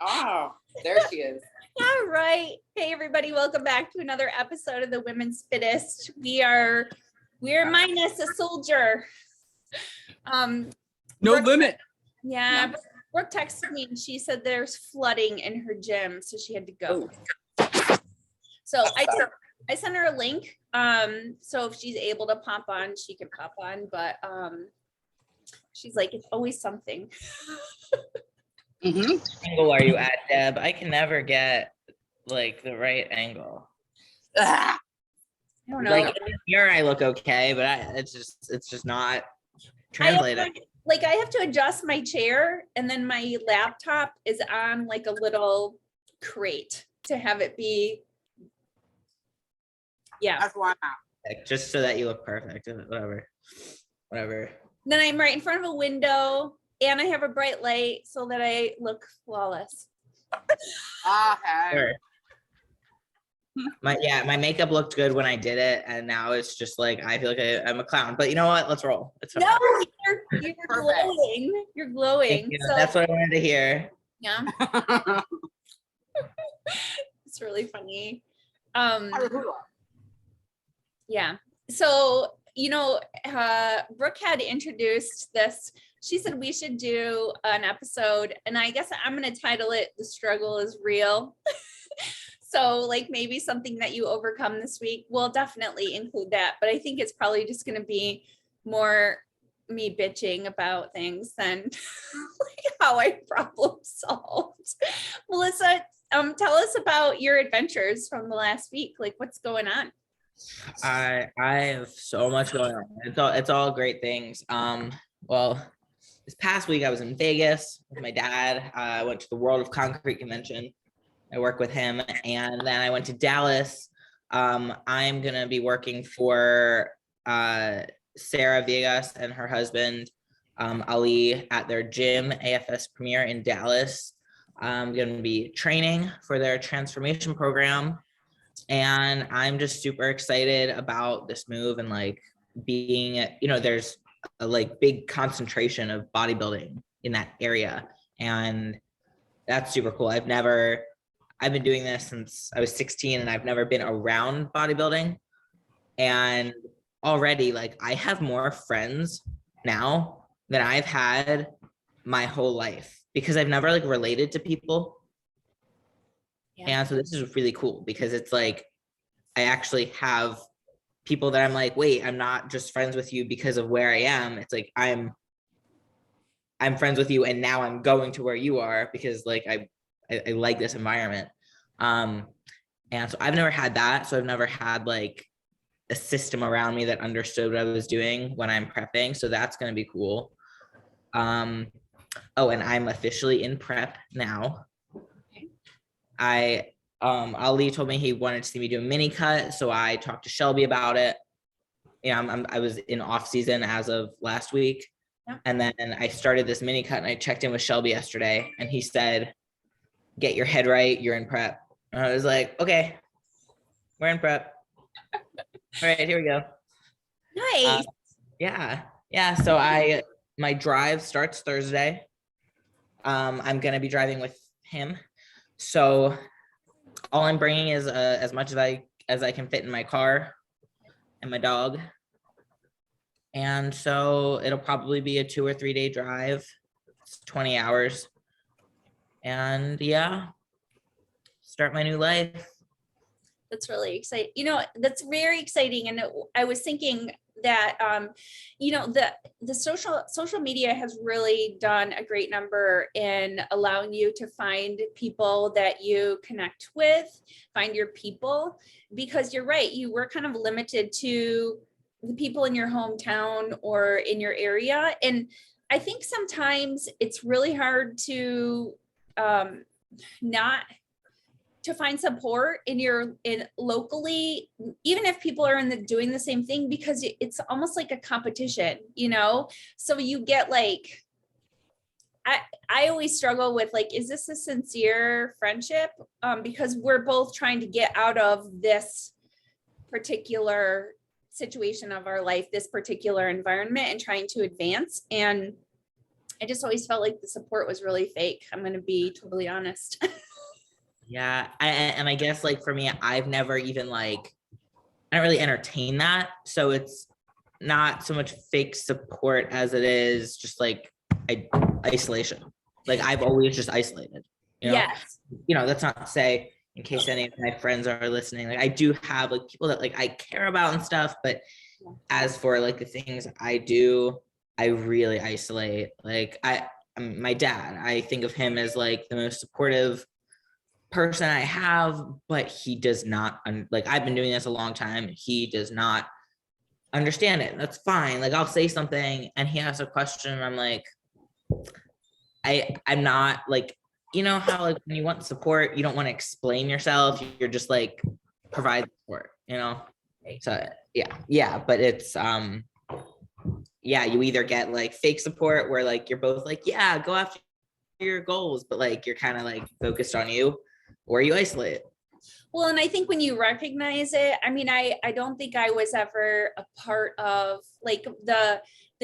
Oh, there she is. All right. Hey, everybody. Welcome back to another episode of the Women's Fittest. We're minus a soldier. No Brooke, limit. Yeah. No. Brooke texted me and she said there's flooding in her gym, so she had to go. So I sent her a link. So if she's able to pop on, she can pop on. But she's like, it's always something. Angle are you at, Deb? I can never get like the right angle. I don't know. Like here, I look okay, but it's just not translated. I have to adjust my chair, and then my laptop is on like a little crate to have it be. Yeah. That's why. Just so that you look perfect. Whatever. Then I'm right in front of a window, and I have a bright light so that I look flawless. Sure. My makeup looked good when I did it, and now it's just like I feel like I'm a clown. But you know what? Let's roll. It's okay. No, you're glowing. You're glowing. You. So That's what I wanted to hear. yeah. It's really funny. Yeah. So, Brooke had introduced this. She said we should do an episode, and I guess I'm going to title it "The Struggle is Real." So like maybe something that you overcome this week. We'll definitely include that, but I think it's probably just going to be more me bitching about things than like how I problem solved. Melissa, tell us about your adventures from the last week. Like what's going on? I have so much going on. It's all great things. Well, this past week I was in Vegas with my dad. I went to the World of Concrete convention. I work with him, and then I went to Dallas. I'm gonna be working for Sarah Vegas and her husband Ali at their gym AFS premiere in Dallas. I'm gonna be training for their transformation program, and I'm just super excited about this move and like being, there's a like big concentration of bodybuilding in that area, and that's super cool. I've been doing this since I was 16, and I've never been around bodybuilding. And already, like, I have more friends now than I've had my whole life because I've never like related to people. Yeah. And so this is really cool because it's like I actually have people that I'm like, wait, I'm not just friends with you because of where I am. It's like I'm friends with you, and now I'm going to where you are because like I like this environment. And so I've never had that. So I've never had like a system around me that understood what I was doing when I'm prepping. So that's going to be cool. And I'm officially in prep now. Ali told me he wanted to see me do a mini cut. So I talked to Shelby about it. I was in off season as of last week. Yeah. And then I started this mini cut, and I checked in with Shelby yesterday, and he said, get your head right, you're in prep. And I was like, okay, we're in prep. All right, here we go. Nice. Yeah. So my drive starts Thursday. I'm gonna be driving with him. So all I'm bringing is as much as I can fit in my car and my dog. And so it'll probably be a 2 or 3 day drive. It's 20 hours. And yeah, start my new life. That's really exciting. That's very exciting. And I was thinking that, the social media has really done a great number in allowing you to find people that you connect with, find your people, because you're right. You were kind of limited to the people in your hometown or in your area. And I think sometimes it's really hard to not to find support in locally, even if people are doing the same thing, because it's almost like a competition, so you get like, I always struggle with like, is this a sincere friendship? Because we're both trying to get out of this particular situation of our life, this particular environment, and trying to advance. And I just always felt like the support was really fake. I'm going to be totally honest. Yeah. And I guess like for me, I've never even like, I don't really entertain that. So it's not so much fake support as it is just like isolation. Like I've always just isolated, you know? Yes. That's not to say in case any of my friends are listening, like I do have like people that like I care about and stuff, but as for like the things I do, I really isolate. Like my dad, I think of him as like the most supportive person I have, but he does not like I've been doing this a long time. He does not understand it. That's fine. Like I'll say something and he asks a question and I'm like, I'm not like, how like when you want support, you don't want to explain yourself. You're just like provide support, So yeah, but it's you either get like fake support where like you're both like, yeah, go after your goals, but like you're kind of like focused on you, or you isolate. Well, and I think when you recognize it, I mean, I don't think I was ever a part of like the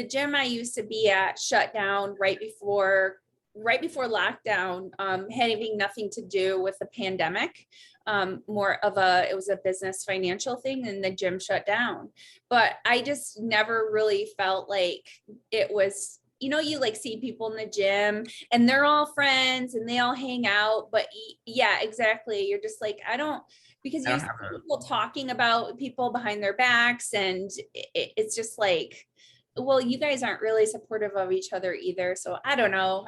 gym I used to be at shut down right before lockdown, having nothing to do with the pandemic. More of it was a business financial thing, and the gym shut down. But I just never really felt like it was, you like see people in the gym and they're all friends and they all hang out, but yeah, exactly. You're just like, because you see people talking about people behind their backs, and it's just like, well, you guys aren't really supportive of each other either. So I don't know.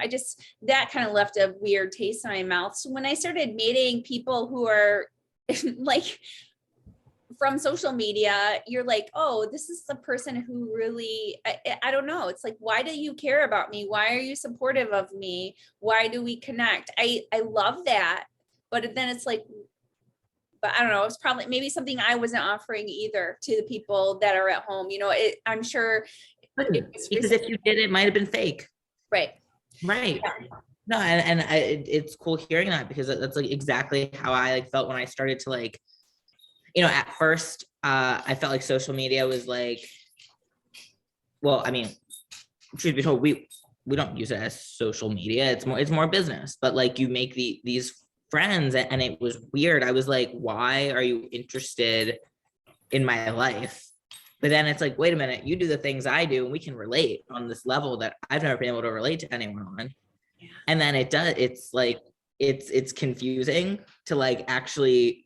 That kind of left a weird taste in my mouth. So when I started meeting people who are like from social media, you're like, oh, this is the person who really, I don't know. It's like, why do you care about me? Why are you supportive of me? Why do we connect? I love that. But then it's like, but I don't know, it's probably maybe something I wasn't offering either to the people that are at home. I'm sure. Because if you did, it might have been fake. Right. Yeah. No, and it's cool hearing that, because that's like exactly how I like felt when I started to like, at first, I felt like social media was like, well, I mean, truth be told, we don't use it as social media. It's more business, but like you make these friends, and it was weird. I was like, why are you interested in my life? But then it's like, wait a minute, you do the things I do and we can relate on this level that I've never been able to relate to anyone on. Yeah. And then it's like, it's confusing to like actually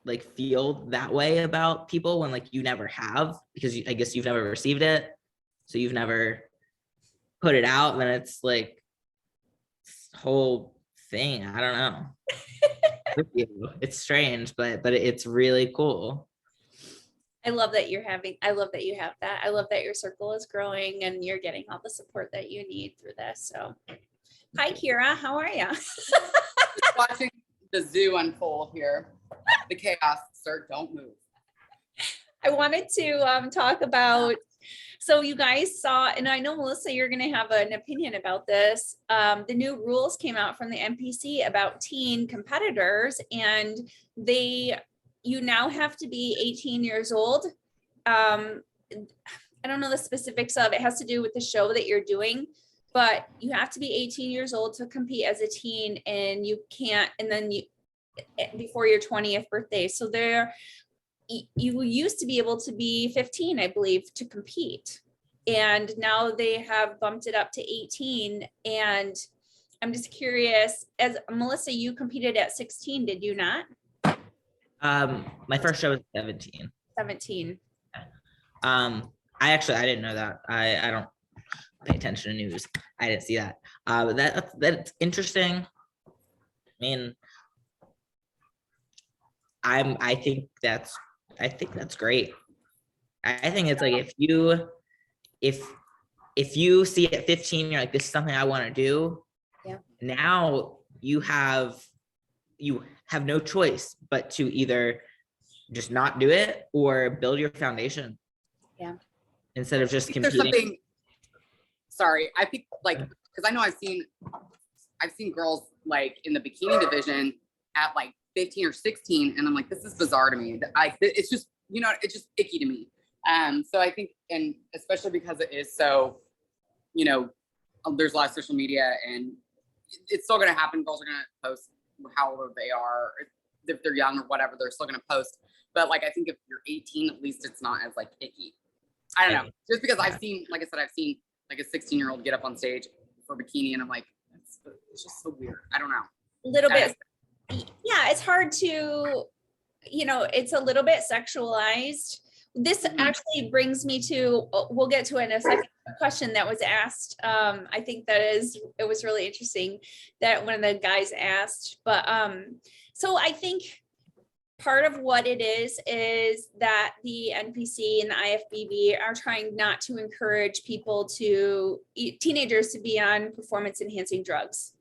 like feel that way about people when like you never have, because I guess you've never received it. So you've never put it out. And then it's like this whole thing. I don't know. It's strange, but it's really cool. I love that you have that. I love that your circle is growing and you're getting all the support that you need through this. So hi, Kira, how are you? Watching the zoo unfold here. The chaos, sir, don't move. I wanted to talk about, so you guys saw, and I know, Melissa, you're going to have an opinion about this. The new rules came out from the NPC about teen competitors, and you now have to be 18 years old. I don't know the specifics of it. It has to do with the show that you're doing, but you have to be 18 years old to compete as a teen, and you can't, and then before your 20th birthday. So you used to be able to be 15, I believe, to compete. And now they have bumped it up to 18. And I'm just curious, as Melissa, you competed at 16, did you not? My first show was 17. 17. I didn't know that. I don't pay attention to news. I didn't see that. But that's interesting. I mean, I think that's great. I think it's like if you see at 15, you're like, this is something I want to do. Yeah. Now you have no choice but to either just not do it or build your foundation. Yeah. Instead of just competing. There's something. Sorry, I think like, because I know I've seen girls like in the bikini division at like 15 or 16, and I'm like, this is bizarre to me. It's just, it's just icky to me. So I think, and especially because it is so, there's a lot of social media, and it's still going to happen. Girls are going to post how old they are, if they're young or whatever, they're still going to post. But like, I think if you're 18, at least it's not as like icky. I don't know. Just because I've seen, like I said, I've seen like a 16-year-old get up on stage for bikini, and I'm like, it's just so weird. I don't know. A little bit. Yeah, it's hard to, it's a little bit sexualized. This actually brings me to, we'll get to it in a second, question that was asked. I think it was really interesting that one of the guys asked, but so I think part of what it is that the NPC and the IFBB are trying not to encourage teenagers to be on performance enhancing drugs,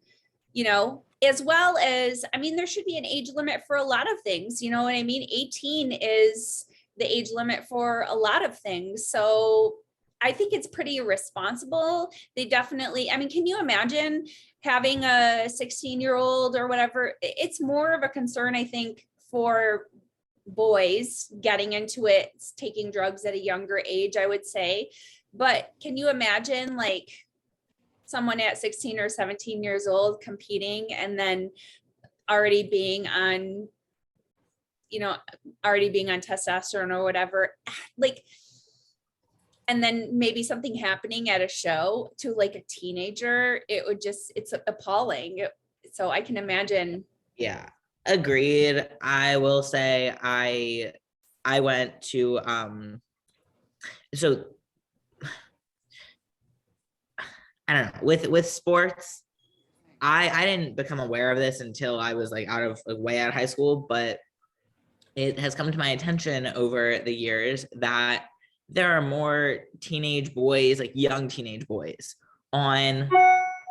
as well as, there should be an age limit for a lot of things, you know what I mean? 18 is the age limit for a lot of things. So I think it's pretty irresponsible. They definitely, can you imagine having a 16-year-old or whatever? It's more of a concern, I think, for boys getting into it, taking drugs at a younger age, I would say. But can you imagine like someone at 16 or 17 years old competing and then already being on testosterone or whatever, like, and then maybe something happening at a show to like a teenager, it's appalling. So I can imagine. Yeah, agreed. I will say I went to so I don't know, with sports, I didn't become aware of this until I was like way out of high school, but it has come to my attention over the years that there are more teenage boys, like young teenage boys on,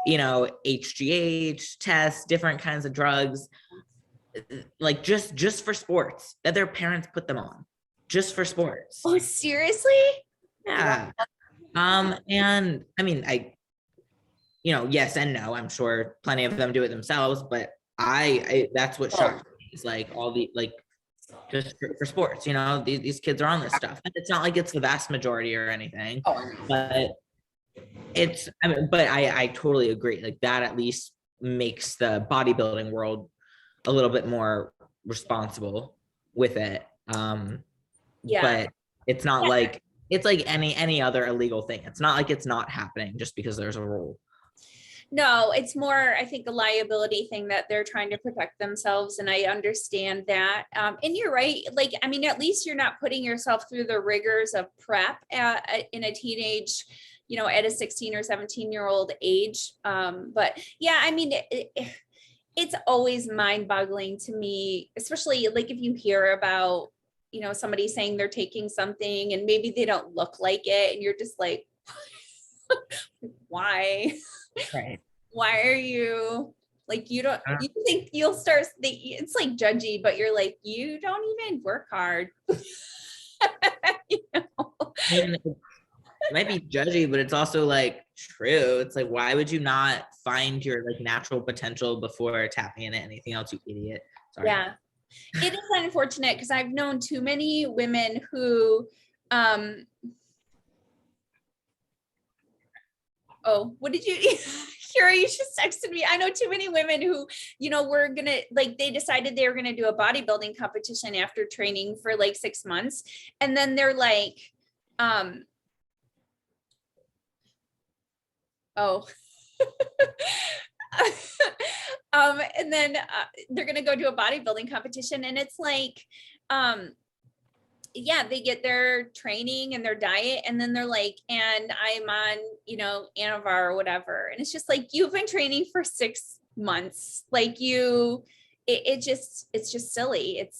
HGH tests, different kinds of drugs, like just for sports, that their parents put them on just for sports. Oh, seriously? Yeah. And yes and no, I'm sure plenty of them do it themselves, but I that's what shocked me, is like all the, like, just for sports, these kids are on this stuff. And it's not like it's the vast majority or anything, but I totally agree. Like that at least makes the bodybuilding world a little bit more responsible with it. But it's not like it's like any other illegal thing. It's not like it's not happening just because there's a rule. No, it's more, I think, a liability thing that they're trying to protect themselves. And I understand that. And you're right. Like, at least you're not putting yourself through the rigors of prep in a teenage, at a 16 or 17-year-old age. But yeah, it's always mind-boggling to me, especially like if you hear about, somebody saying they're taking something and maybe they don't look like it. And you're just like, why? Right. Why are you like, you think you'll start, it's like judgy, but you're like, you don't even work hard. It might be judgy, but it's also like true. It's like, why would you not find your like natural potential before tapping into anything else, you idiot? Sorry. Yeah. It is unfortunate because I've known too many women who oh, what did you Kira, you just texted me. I know too many women who, were gonna, like, they decided they were gonna do a bodybuilding competition after training for like 6 months. And then they're like, and then they're gonna go do a bodybuilding competition, and it's like, they get their training and their diet, and then they're like, and I'm on, Anavar or whatever. And it's just like, you've been training for 6 months. Like it's just silly.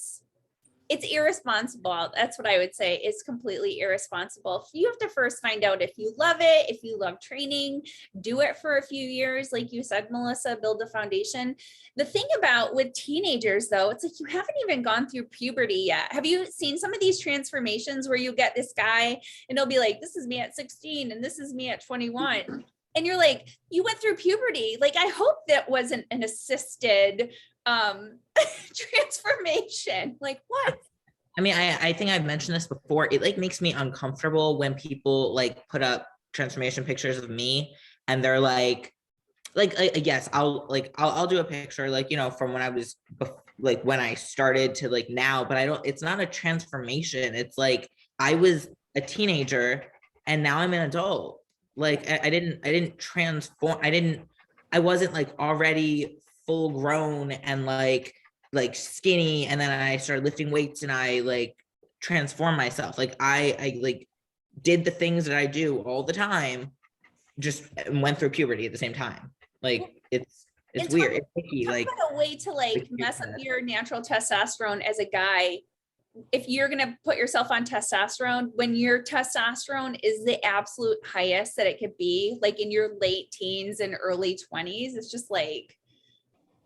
It's irresponsible. That's what I would say. It's completely irresponsible. You have to first find out if you love it, if you love training, do it for a few years. Like you said, Melissa, build a foundation. The thing about with teenagers though, it's like, you haven't even gone through puberty yet. Have you seen some of these transformations where you get this guy and he'll be like, this is me at 16 and this is me at 21. And you're like, you went through puberty. Like, I hope that wasn't an assisted transformation. Like, what? I think I've mentioned this before. It like makes me uncomfortable when people like put up transformation pictures of me and they're like yes, I'll do a picture, like, you know, from when I was like when I started to like now, but it's not a transformation. It's like I was a teenager and now I'm an adult. Like I didn't transform. I wasn't like already full grown and like skinny, and then I started lifting weights and I like transformed myself. Like I like did the things that I do all the time, just went through puberty at the same time. Like it's weird. It's icky. Talk Like about a way to like mess up your natural testosterone as a guy. If you're gonna put yourself on testosterone, when your testosterone is the absolute highest that it could be, like in your late teens and early 20s, it's just like,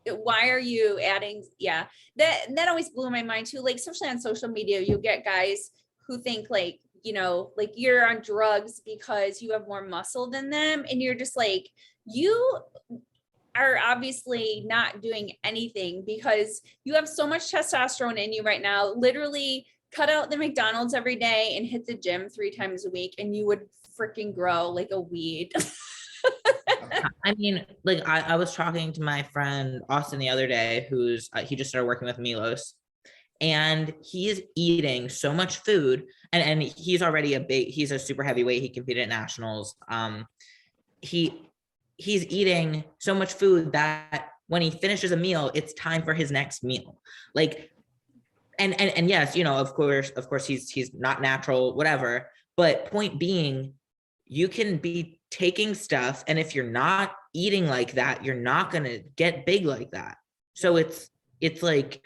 why are you adding? Yeah, that always blew my mind too. Like, especially on social media, you get guys who think like, you know, like you're on drugs because you have more muscle than them, and you're just like, you are obviously not doing anything because you have so much testosterone in you right now. Literally cut out the McDonald's every day and hit the gym 3 times a week and you would freaking grow like a weed. I mean, like I was talking to my friend Austin the other day, who's he just started working with Milos, and he's eating so much food, and he's already he's a super heavyweight. He competed at nationals. He's eating so much food that when he finishes a meal, it's time for his next meal. Like, and yes, you know, of course, he's not natural, whatever. But point being, you can be taking stuff, and if you're not eating like that, you're not gonna get big like that. So it's like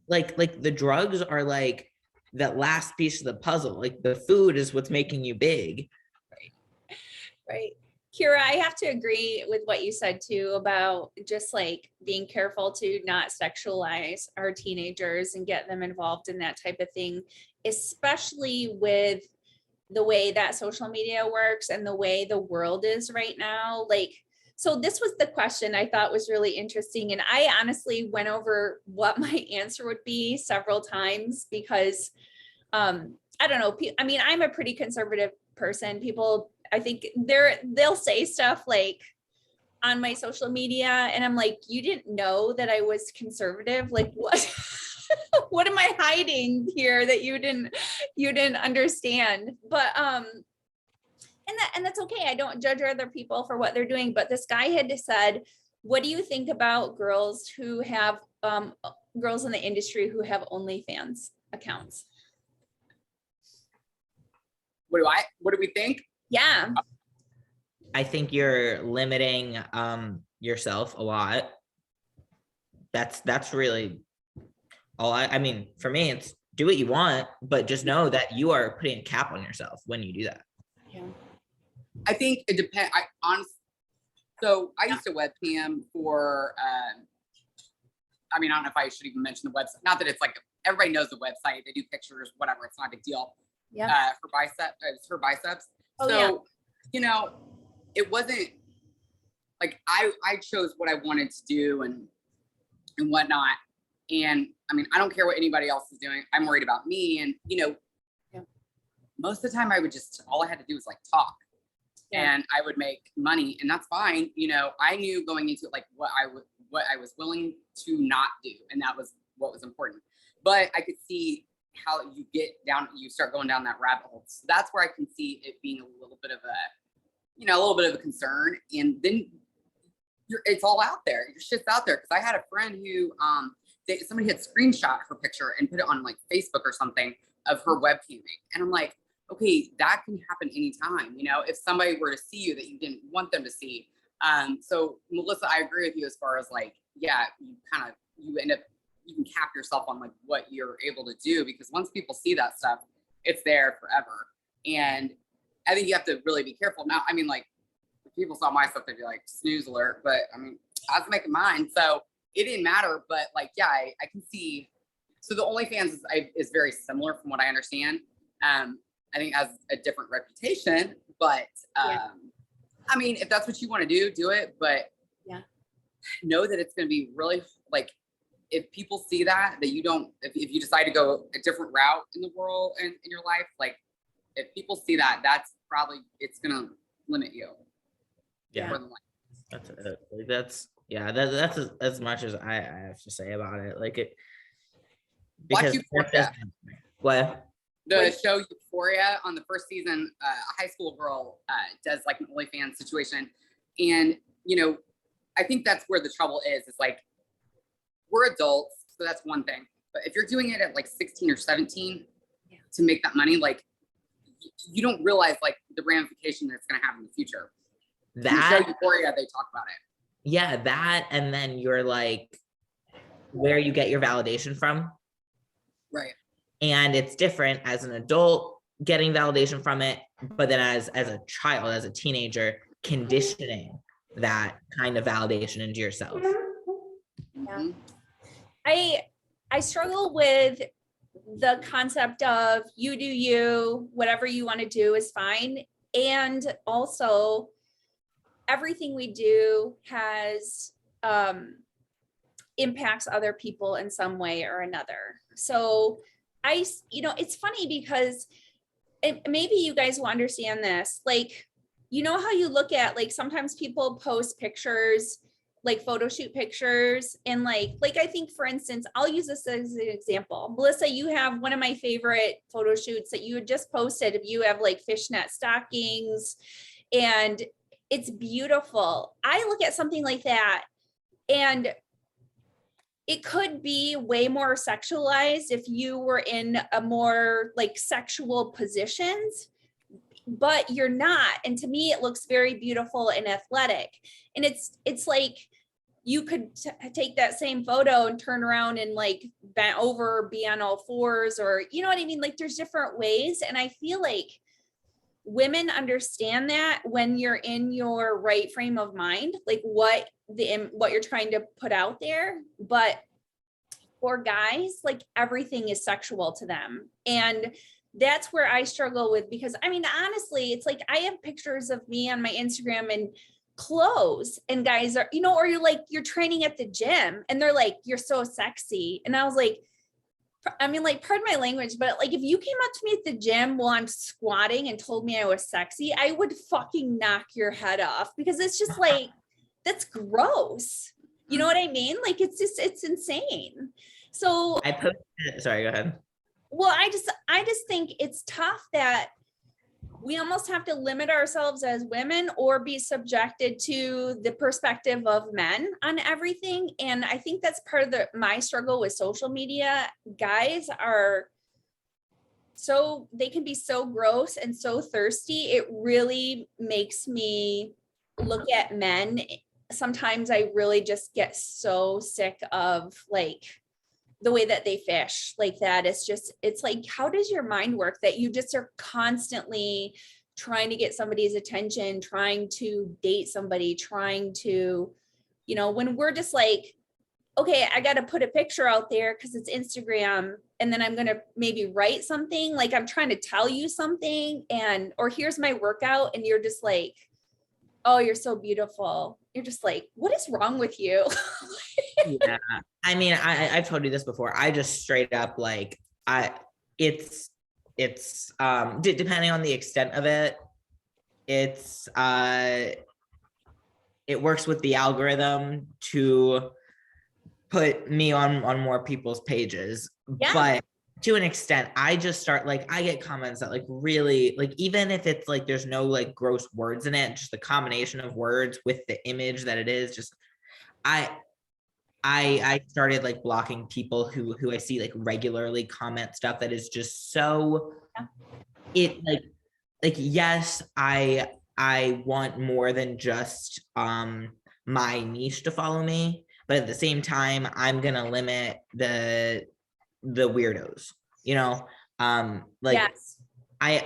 the drugs are like that last piece of the puzzle. Like the food is what's making you big. Right. Kira, I have to agree with what you said too about just like being careful to not sexualize our teenagers and get them involved in that type of thing, especially with the way that social media works and the way the world is right now. Like, so this was the question I thought was really interesting. And I honestly went over what my answer would be several times because I don't know. I mean, I'm a pretty conservative person. People, I think they'll say stuff like on my social media and I'm like, you didn't know that I was conservative? Like what? What am I hiding here that you didn't understand? But and that's okay. I don't judge other people for what they're doing, but this guy had said, what do you think about girls who have girls in the industry who have OnlyFans accounts? What do we think? Yeah. I think you're limiting yourself a lot. That's really all. I mean, for me, it's do what you want, but just know that you are putting a cap on yourself when you do that. Yeah. I think it depends. So I used to webcam for, I mean, I don't know if I should even mention the website. Not that it's like, everybody knows the website. They do pictures, whatever. It's not a big deal. Yeah. For biceps. Oh, so, yeah. you know, it wasn't like, I chose what I wanted to do and whatnot. And I mean, I don't care what anybody else is doing. I'm worried about me. And, you know, most of the time all I had to do was like talk. And I would make money, and that's fine. You know, I knew going into it, like what I was willing to not do. And that was what was important. But I could see how you start going down that rabbit hole. So that's where I can see it being a little bit of a concern. And then it's all out there. Your shit's out there. Cause I had a friend who, somebody had screenshot her picture and put it on like Facebook or something of her webcamming. And I'm like, okay, that can happen anytime. You know, if somebody were to see you that you didn't want them to see. So Melissa, I agree with you as far as like, yeah, you end up, you can cap yourself on like what you're able to do, because once people see that stuff, it's there forever. And I think you have to really be careful. Now, I mean, like if people saw my stuff, they'd be like snooze alert, but I mean, I was making mine. So it didn't matter, but like, yeah, I can see. So the OnlyFans is very similar from what I understand. I think it has a different reputation, but I mean, if that's what you want to do it. But know that it's going to be really like, if people see that you don't, if you decide to go a different route in the world and in your life, like if people see that, that's probably, it's going to limit you. Yeah. more than like. That's it. Like, that's as much as I have to say about it. Like it, Watch because Euphoria. what? The show Euphoria, on the first season, a high school girl does like an OnlyFans situation. And, you know, I think that's where the trouble is. It's like, we're adults, so that's one thing. But if you're doing it at like 16 or 17 to make that money, like, you don't realize like the ramification that it's going to have in the future. That in the show Euphoria, they talk about it. Yeah, that, and then you're like, where you get your validation from. Right. And it's different as an adult getting validation from it, but then as a child, as a teenager, conditioning that kind of validation into yourself. Yeah. I struggle with the concept of you do you, whatever you want to do is fine. And also everything we do has impacts other people in some way or another. So it's funny because maybe you guys will understand this. Like, you know how you look at, like, sometimes people post pictures, like photo shoot pictures, and like I think, for instance, I'll use this as an example. Melissa, you have one of my favorite photo shoots that you had just posted. You have like fishnet stockings and it's beautiful. I look at something like that and it could be way more sexualized if you were in a more like sexual positions, but you're not. And to me, it looks very beautiful and athletic. And it's like, you could take that same photo and turn around and like bent over, be on all fours, or, you know what I mean? Like, there's different ways. And I feel like women understand that when you're in your right frame of mind, like what you're trying to put out there. But for guys, like, everything is sexual to them. And that's where I struggle with, because I mean, honestly, it's like I have pictures of me on my Instagram and clothes, and guys are, or you're training at the gym and they're like, you're so sexy. And I was like, I mean, like, pardon my language, but like, if you came up to me at the gym while I'm squatting and told me I was sexy, I would fucking knock your head off, because it's just like, that's gross. You know what I mean? Like, it's insane. So I posted, sorry, go ahead. Well, I just think it's tough that we almost have to limit ourselves as women or be subjected to the perspective of men on everything. And I think that's part of my struggle with social media. Guys are they can be so gross and so thirsty. It really makes me look at men. Sometimes I really just get so sick of like the way that they fish like that. It's like, how does your mind work that you just are constantly trying to get somebody's attention, trying to date somebody, trying to, when we're just like, okay, I got to put a picture out there because it's Instagram. And then I'm going to maybe write something, like I'm trying to tell you something, or here's my workout. And you're just like, oh, you're so beautiful. You're just like, what is wrong with you? Yeah. I mean, I've told you this before. I just straight up like, it's depending on the extent of it, it works with the algorithm to put me on more people's pages. Yeah. But to an extent, I just start, like, I get comments that like really, like, even if it's like there's no like gross words in it, just the combination of words with the image that it is, just I started like blocking people who I see like regularly comment stuff that is just so, it like yes, I want more than just my niche to follow me, but at the same time, I'm gonna limit the weirdos, like, yes. I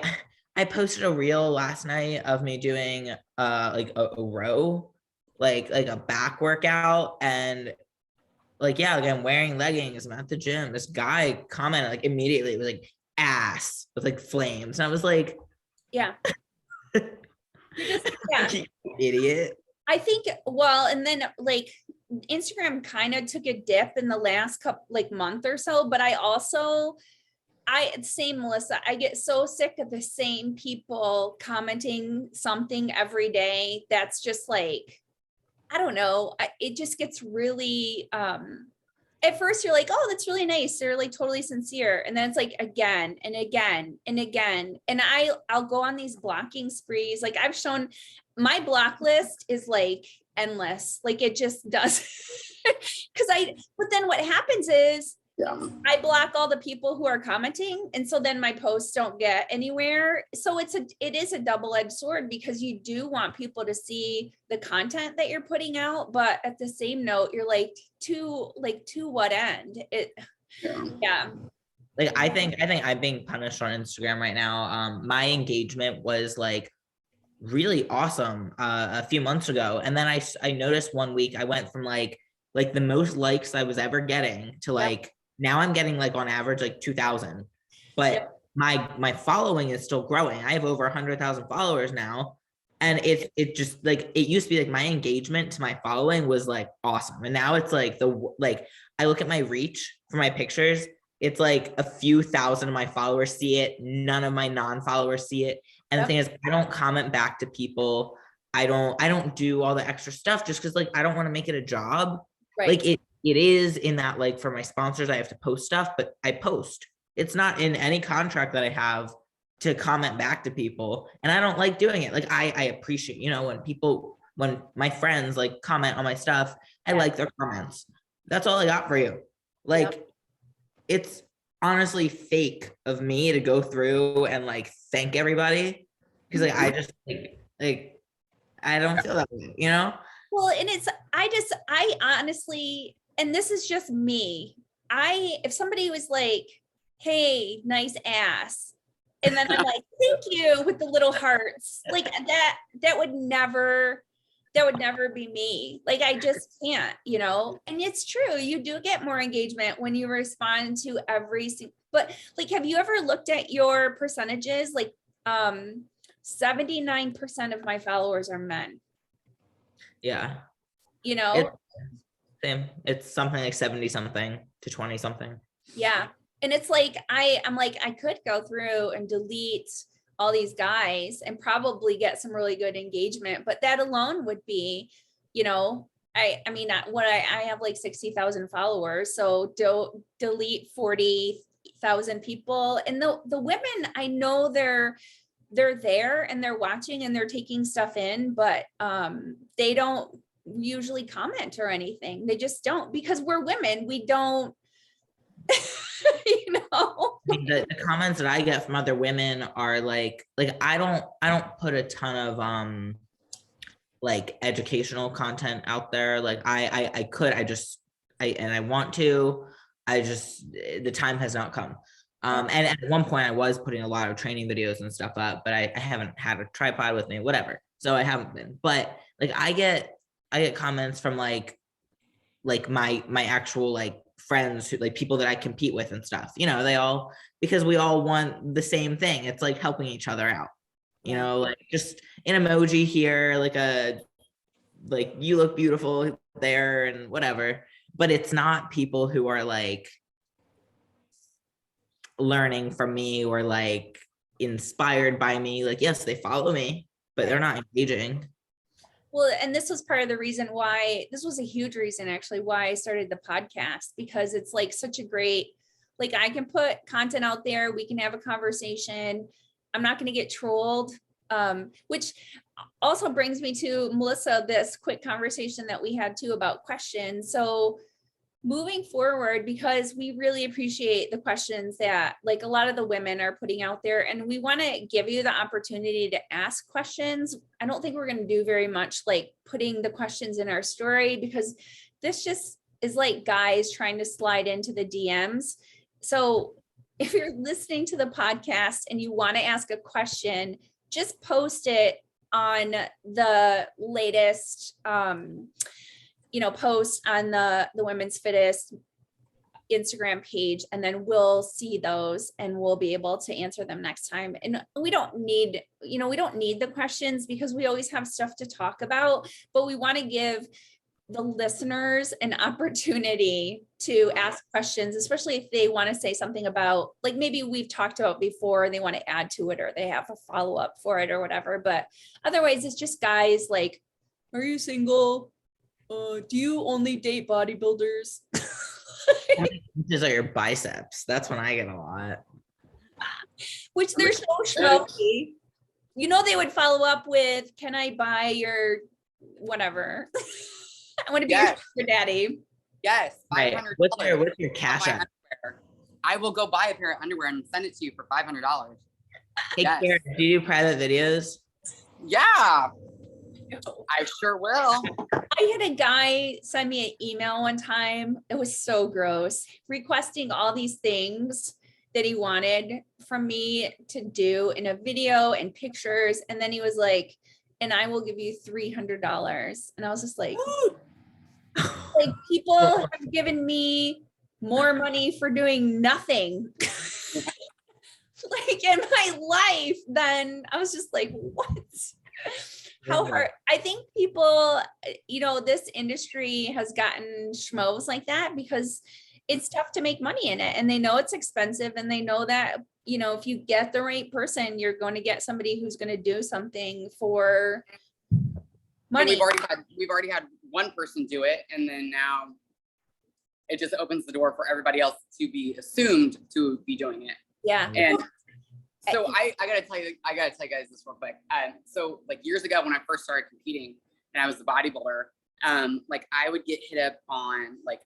posted a reel last night of me doing like a row, like a back workout, and like, yeah, like I'm wearing leggings, I'm at the gym. This guy commented like immediately, it was like ass with like flames. And I was like, yeah. Yeah. Idiot. I think, well, and then like Instagram kind of took a dip in the last couple like month or so, but I same, Melissa, I get so sick of the same people commenting something every day. That's just like, I don't know. It just gets really, at first you're like, oh, that's really nice. They're like totally sincere. And then it's like again and again and again. And I'll go on these blocking sprees. Like I've shown my block list is like endless. Like it just does. But then what happens is I block all the people who are commenting. And so then my posts don't get anywhere. So it is a double-edged sword, because you do want people to see the content that you're putting out. But at the same note, you're like, to what end? Yeah. Like, I think I'm being punished on Instagram right now. My engagement was like really awesome a few months ago. And then I noticed one week I went from like the most likes I was ever getting to like, now I'm getting like on average like 2,000, but my following is still growing. I have over 100,000 followers now. And it just like, it used to be like my engagement to my following was like awesome. And now it's like I look at my reach for my pictures. It's like a few thousand of my followers see it. None of my non-followers see it. And the thing is, I don't comment back to people. I don't do all the extra stuff just because like, I don't want to make it a job. Right. Like it is in that, like, for my sponsors, I have to post stuff, but I post. It's not in any contract that I have to comment back to people. And I don't like doing it. Like I appreciate, when my friends like comment on my stuff, I like their comments. That's all I got for you. Like, it's honestly fake of me to go through and like thank everybody. Cause like, I just like, I don't feel that way, Well, and I honestly, and this is just me. If somebody was like, hey, nice ass, and then I'm like, thank you, with the little hearts, like that would never be me. Like, I just can't, and it's true. You do get more engagement when you respond to but like, have you ever looked at your percentages? Like, 79% of my followers are men. Yeah. Same. It's something like 70 something to 20 something. Yeah. And it's like, I'm like, I could go through and delete all these guys and probably get some really good engagement, but that alone would be, I have like 60,000 followers. So don't delete 40,000 people. And the women, I know they're there and they're watching and they're taking stuff in, but they don't usually comment or anything. They just don't, because we're women. We don't, the comments that I get from other women are like I don't put a ton of like educational content out there. Like I could, I want to, the time has not come. And at one point I was putting a lot of training videos and stuff up, but I haven't had a tripod with me, whatever. So I haven't been, but like I get comments from like my actual like friends who, like, people that I compete with and stuff, because we all want the same thing. It's like helping each other out, like just an emoji here, like you look beautiful there and whatever, but it's not people who are like learning from me or like inspired by me. Like, yes, they follow me, but they're not engaging. Well, and this was part of the reason why, this was a huge reason actually why I started the podcast, because it's like such a great, like, I can put content out there, we can have a conversation, I'm not going to get trolled, which also brings me to, Melissa, this quick conversation that we had too about questions. So moving forward, because we really appreciate the questions that like a lot of the women are putting out there, and we want to give you the opportunity to ask questions. I don't think we're going to do very much like putting the questions in our story, because this just is like guys trying to slide into the DMs. So if you're listening to the podcast and you want to ask a question, just post it on the latest post on the Women's Fittest Instagram page, and then we'll see those and we'll be able to answer them next time. And we don't need the questions, because we always have stuff to talk about, but we want to give the listeners an opportunity to ask questions, especially if they want to say something about, like, maybe we've talked about before and they want to add to it, or they have a follow-up for it or whatever. But otherwise it's just guys like, are you single? Do you only date bodybuilders? These are your biceps. That's when I get a lot. Which they're so schmoky. You know, they would follow up with, can I buy your whatever? I want to be your sugar daddy. Yes. Right. $500. What's your cash app? I will go buy a pair of underwear and send it to you for $500. Hey, Karen, do you do private videos? Yeah, I sure will. I had a guy send me an email one time. It was so gross, requesting all these things that he wanted from me to do in a video and pictures. And then he was like, and I will give you $300. And I was just like, people have given me more money for doing nothing like in my life. Then I was just like, what? How hard? I think people, you know, this industry has gotten schmoes like that because it's tough to make money in it, and they know it's expensive, and they know that, you know, if you get the right person, you're going to get somebody who's going to do something for money. And we've already had one person do it, and then now it just opens the door for everybody else to be assumed to be doing it. Yeah. And so I gotta tell you guys this real quick. So like years ago when I first started competing and I was a bodybuilder, like I would get hit up on like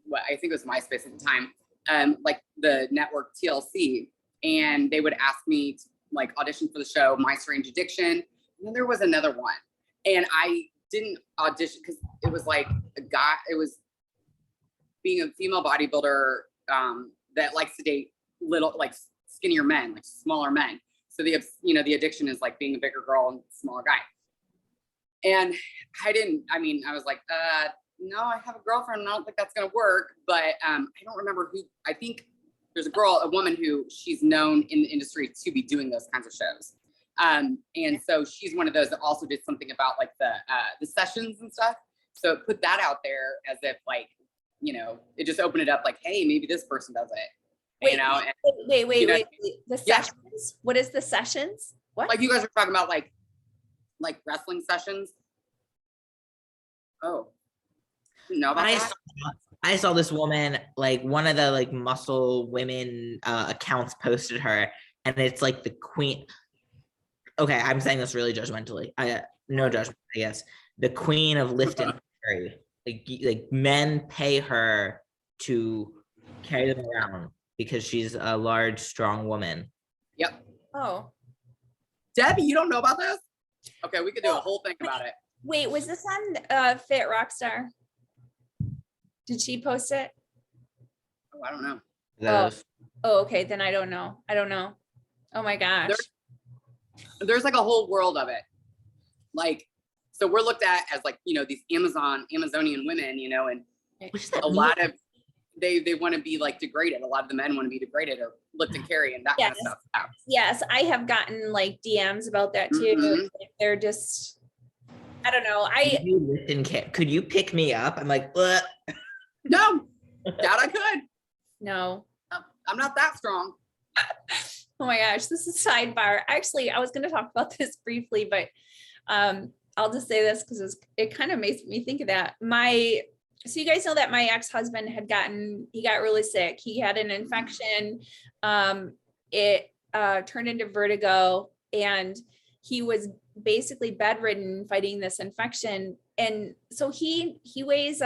what I think it was MySpace at the time, like the network TLC, and they would ask me to like audition for the show My Strange Addiction. And then there was another one, and I didn't audition because it was like it was being a female bodybuilder that likes to date little, like skinnier men, like smaller men. So the addiction is like being a bigger girl and smaller guy. And I was like, no, I have a girlfriend. I don't think that's going to work. But I don't remember who. I think there's a woman who she's known in the industry to be doing those kinds of shows. And so she's one of those that also did something about like the sessions and stuff. So it put that out there as if like, you know, it just opened it up like, hey, maybe this person does it. Wait, you know, wait. The sessions? What is the sessions? What? Like you guys are talking about like wrestling sessions. Oh, no. I saw this woman, like one of the like muscle women accounts posted her, and it's like the queen. Okay, I'm saying this really judgmentally. No judgment, I guess. The queen of lift and carry. Like men pay her to carry them around because she's a large, strong woman. Yep. Oh. Debbie, you don't know about this? Okay, we could do a whole thing about it. Wait, was this on Fit Rockstar? Did she post it? Oh, I don't know. Oh, okay. Then I don't know. Oh my gosh. There's like a whole world of it. Like, so we're looked at as like, you know, these Amazonian women, you know, and a lot of they want to be like degraded. A lot of the men want to be degraded or lift and carry and that kind of stuff. Yeah. Yes, I have gotten like DMs about that too. Mm-hmm. They're just, I don't know. Could you pick me up? I'm like, what? No, doubt I could. No. I'm not that strong. Oh my gosh, this is sidebar. Actually, I was going to talk about this briefly, but I'll just say this because it kind of makes me think of that. So you guys know that my ex-husband he got really sick. He had an infection. It turned into vertigo, and he was basically bedridden fighting this infection. And so he weighed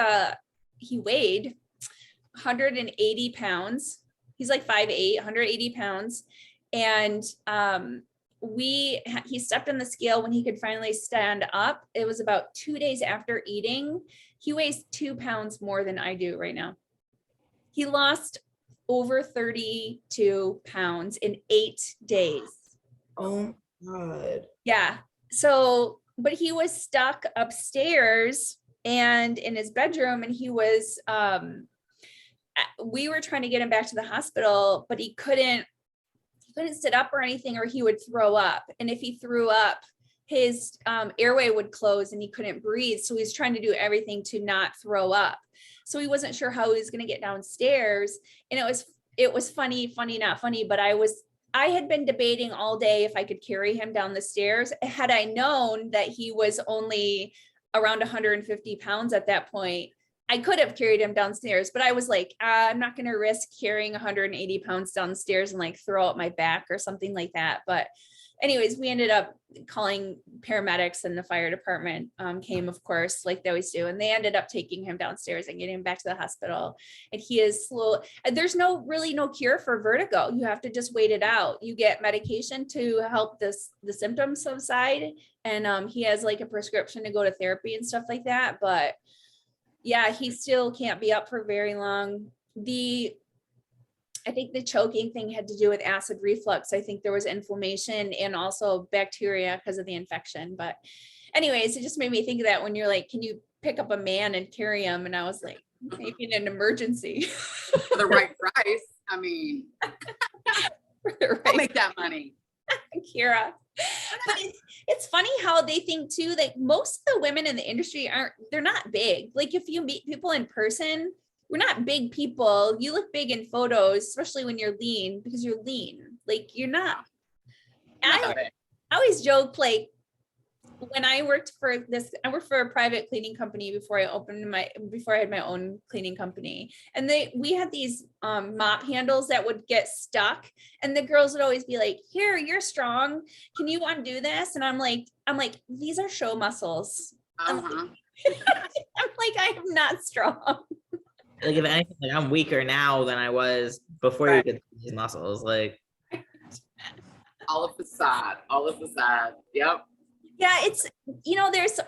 180 pounds. He's like 5'8", 180 pounds. And he stepped on the scale when he could finally stand up. It was about 2 days after eating. He weighs 2 pounds more than I do right now. He lost over 32 pounds in 8 days. Oh God. Yeah. So, but he was stuck upstairs and in his bedroom, and he was, we were trying to get him back to the hospital, but he couldn't sit up or anything, or he would throw up. And if he threw up, his airway would close and he couldn't breathe. So he was trying to do everything to not throw up. So he wasn't sure how he was going to get downstairs. And it was funny, not funny, but I had been debating all day if I could carry him down the stairs. Had I known that he was only around 150 pounds at that point, I could have carried him downstairs, but I was like, I'm not going to risk carrying 180 pounds downstairs and like throw out my back or something like that. But anyways, we ended up calling paramedics, and the fire department came, of course, like they always do. And they ended up taking him downstairs and getting him back to the hospital. And he is slow. There's really no cure for vertigo. You have to just wait it out. You get medication to help the symptoms subside. And he has like a prescription to go to therapy and stuff like that. But yeah, he still can't be up for very long. I think the choking thing had to do with acid reflux. I think there was inflammation and also bacteria because of the infection. But anyways, it just made me think of that when you're like, can you pick up a man and carry him? And I was like, maybe in an emergency. For the right price. I mean, I'll make that money. Kira. But it's funny how they think too, that most of the women in the industry they're not big. Like if you meet people in person, we're not big people. You look big in photos, especially when you're lean, because you're lean. Like you're not. I always joke, like when I worked for a private cleaning company before I had my own cleaning company. And we had these mop handles that would get stuck. And the girls would always be like, here, you're strong. Can you undo this? And I'm like, these are show muscles. I'm like, I am not strong. Like if anything, like I'm weaker now than I was before you could see these muscles. Like all of the facade. Yep. Yeah, it's,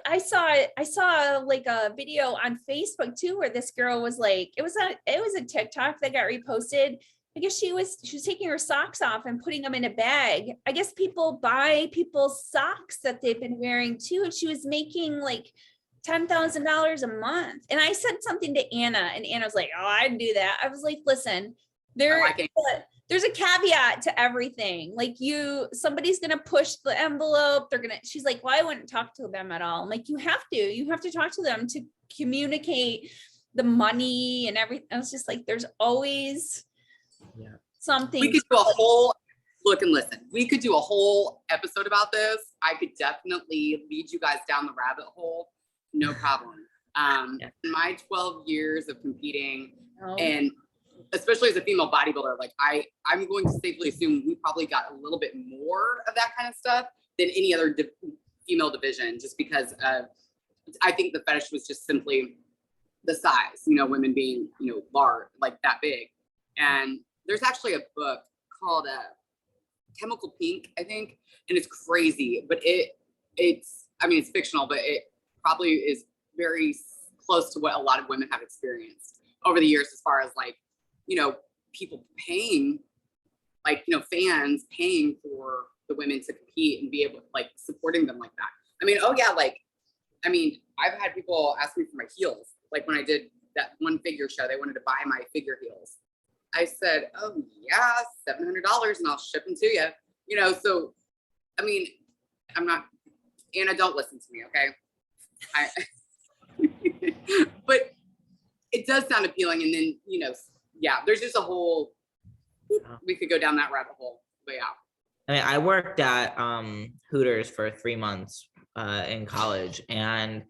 I saw like a video on Facebook too, where this girl was like, it was a TikTok that got reposted. I guess she was taking her socks off and putting them in a bag. I guess people buy people's socks that they've been wearing too. And she was making like $10,000 a month. And I said something to Anna, and Anna was like, oh, I'd do that. I was like, listen, there's a caveat to everything. Like somebody's going to push the envelope. She's like, well, I wouldn't talk to them at all. I'm like, you have to talk to them to communicate the money and everything. I was just like, there's always something. We could do a whole look and listen. We could do a whole episode about this. I could definitely lead you guys down the rabbit hole. No problem. In my 12 years of competing and especially as a female bodybuilder, like I'm going to safely assume we probably got a little bit more of that kind of stuff than any other female division, just because I think the fetish was just simply the size, women being, large, like that big. And there's actually a book called Chemical Pink, I think, and it's crazy, but it's fictional, but it probably is very close to what a lot of women have experienced over the years, as far as like, people paying, like, fans paying for the women to compete and be able, like, supporting them like that. I've had people ask me for my heels. Like when I did that one figure show, they wanted to buy my figure heels. I said, oh yeah, $700 and I'll ship them to you. So, I'm not, Anna, don't listen to me. Okay. But it does sound appealing. And then, there's just a whole, we could go down that rabbit hole, but yeah. I worked at Hooters for 3 months in college, and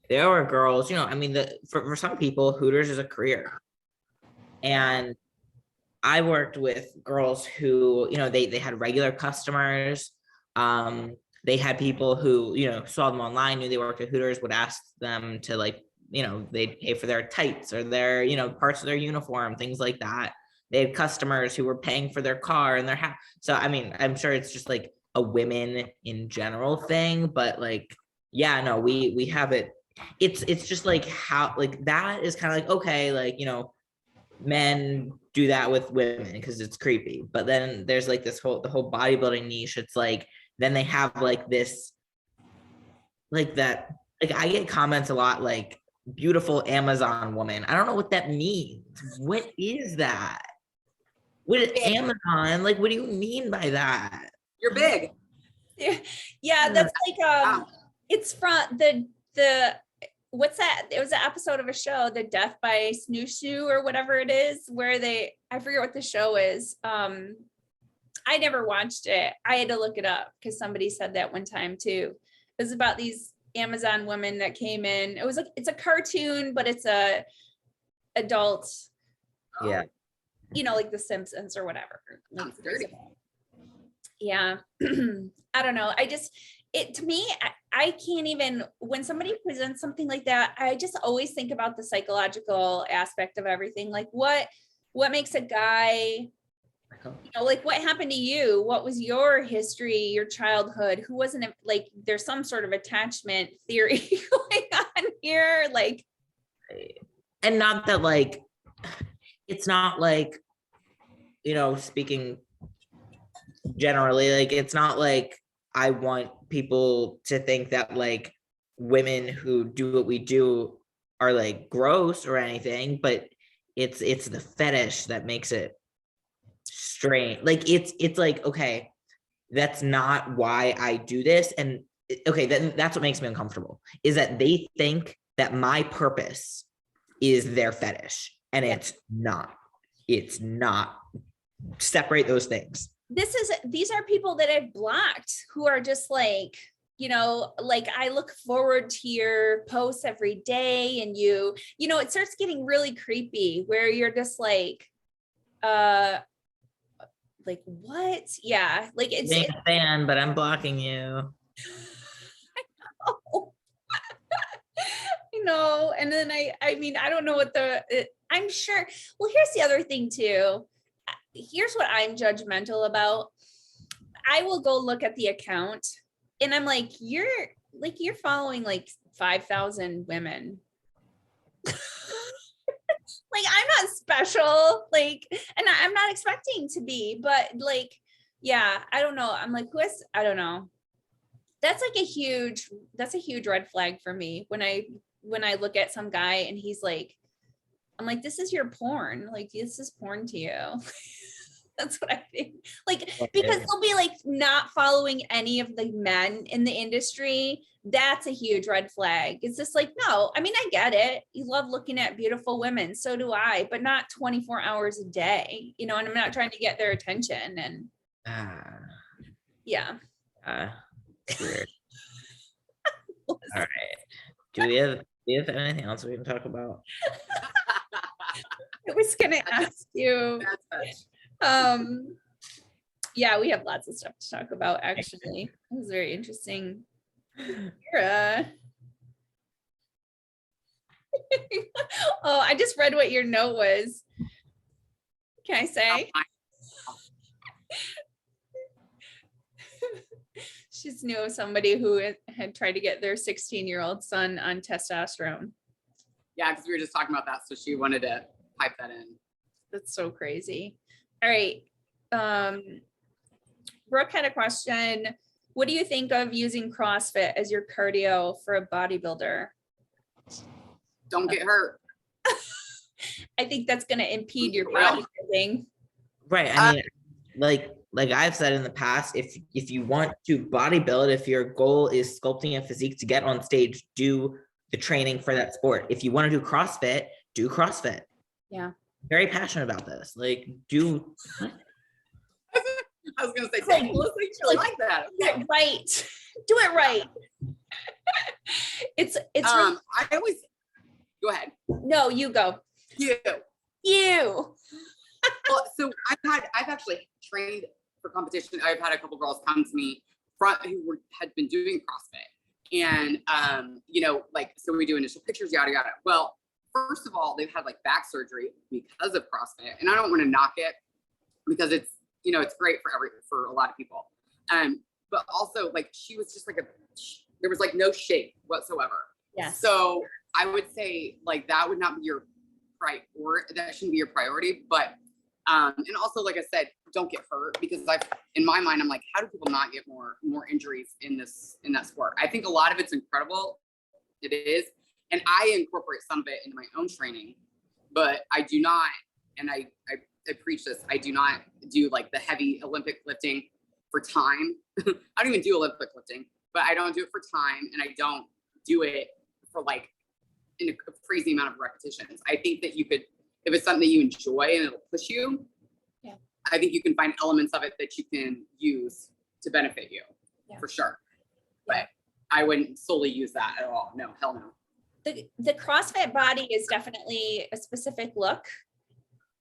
there were girls, for some people, Hooters is a career. And I worked with girls who, they had regular customers. They had people who, saw them online, knew they worked at Hooters, would ask them to, like, they'd pay for their tights or their, parts of their uniform, things like that. They had customers who were paying for their car and their house. So, I'm sure it's just like a women in general thing, but like, yeah, no, we have it. It's just like how, like, that is kind of like, okay, like, men do that with women because it's creepy. But then there's like the whole bodybuilding niche. It's like, then they have like this, like that, like I get comments a lot like beautiful Amazon woman. I don't know what that means. What is that? What is Amazon? Like, what do you mean by that? You're big. Yeah, that's like it's from the what's that? It was an episode of a show, The Death by Snoo or whatever it is, where I forget what the show is. I never watched it. I had to look it up because somebody said that one time too. It was about these Amazon women that came in. It's a cartoon, but it's a adult, Yeah. like The Simpsons or whatever. Like, dirty. yeah. I don't know. To me, I can't even, when somebody presents something like that, I just always think about the psychological aspect of everything. Like what makes a guy, like what happened to you? What was your history, your childhood? Who wasn't like, there's some sort of attachment theory going on here. Like, and not that like, it's not like, speaking generally, like, it's not like I want people to think that like women who do what we do are like gross or anything, but it's the fetish that makes it strange. Like it's like, okay, that's not why I do this. And okay, then that's what makes me uncomfortable, is that they think that my purpose is their fetish, and it's not. Separate those things. These are people that I've blocked who are just like, like I look forward to your posts every day, and it starts getting really creepy where you're just like what? Yeah, like it's Being a fan, but I'm blocking you. I know. And then I mean, I don't know what I'm sure. Well, here's the other thing too. Here's what I'm judgmental about. I will go look at the account and I'm like, you're following like 5,000 women. Like, I'm not special, like, and I'm not expecting to be, but like, yeah, I don't know. I'm like, I don't know. That's a huge red flag for me when I look at some guy and he's like, I'm like, this is your porn. Like, this is porn to you. That's what I think. Like, because they'll be like not following any of the men in the industry. That's a huge red flag. It's just like, no, I mean, I get it. You love looking at beautiful women. So do I, but not 24 hours a day, and I'm not trying to get their attention. And yeah. Weird. All right. Do we have anything else we can talk about? I was going to ask you. Yeah, we have lots of stuff to talk about, actually. It was very interesting. Kira. Oh, I just read what your note was. Can I say? She just knew of somebody who had tried to get their 16-year-old son on testosterone. Yeah, because we were just talking about that, so she wanted to pipe that in. That's so crazy. All right. Brooke had a question. What do you think of using CrossFit as your cardio for a bodybuilder? Don't get hurt. I think that's going to impede your bodybuilding. Right. I mean, like I've said in the past, if you want to bodybuild, if your goal is sculpting a physique to get on stage, do the training for that sport. If you want to do CrossFit, do CrossFit. Yeah. Very passionate about this. Like, do. I was gonna say, like that. Okay. Right. Do it right. It's I always go ahead. No, you go. You. Well, so I've actually trained for competition. I've had a couple girls come to me who had been doing CrossFit, and so we do initial pictures, yada yada. Well, first of all, they've had like back surgery because of CrossFit, and I don't want to knock it because it's it's great for a lot of people. But also like she was just like there was like no shape whatsoever. Yeah. So I would say like that would not be your that shouldn't be your priority. But and also, like I said, don't get hurt, because in my mind, I'm like, how do people not get more injuries in that sport? I think a lot of it's incredible. It is. And I incorporate some of it into my own training, but I do not, and I preach this, I do not do like the heavy Olympic lifting. for time. I don't even do Olympic lifting, but I don't do it for time, and I don't do it for like in a crazy amount of repetitions. I think that you could, if it's something that you enjoy and it'll push you, yeah, I think you can find elements of it that you can use to benefit you, for sure. But I wouldn't solely use that at all. No, hell no. The CrossFit body is definitely a specific look.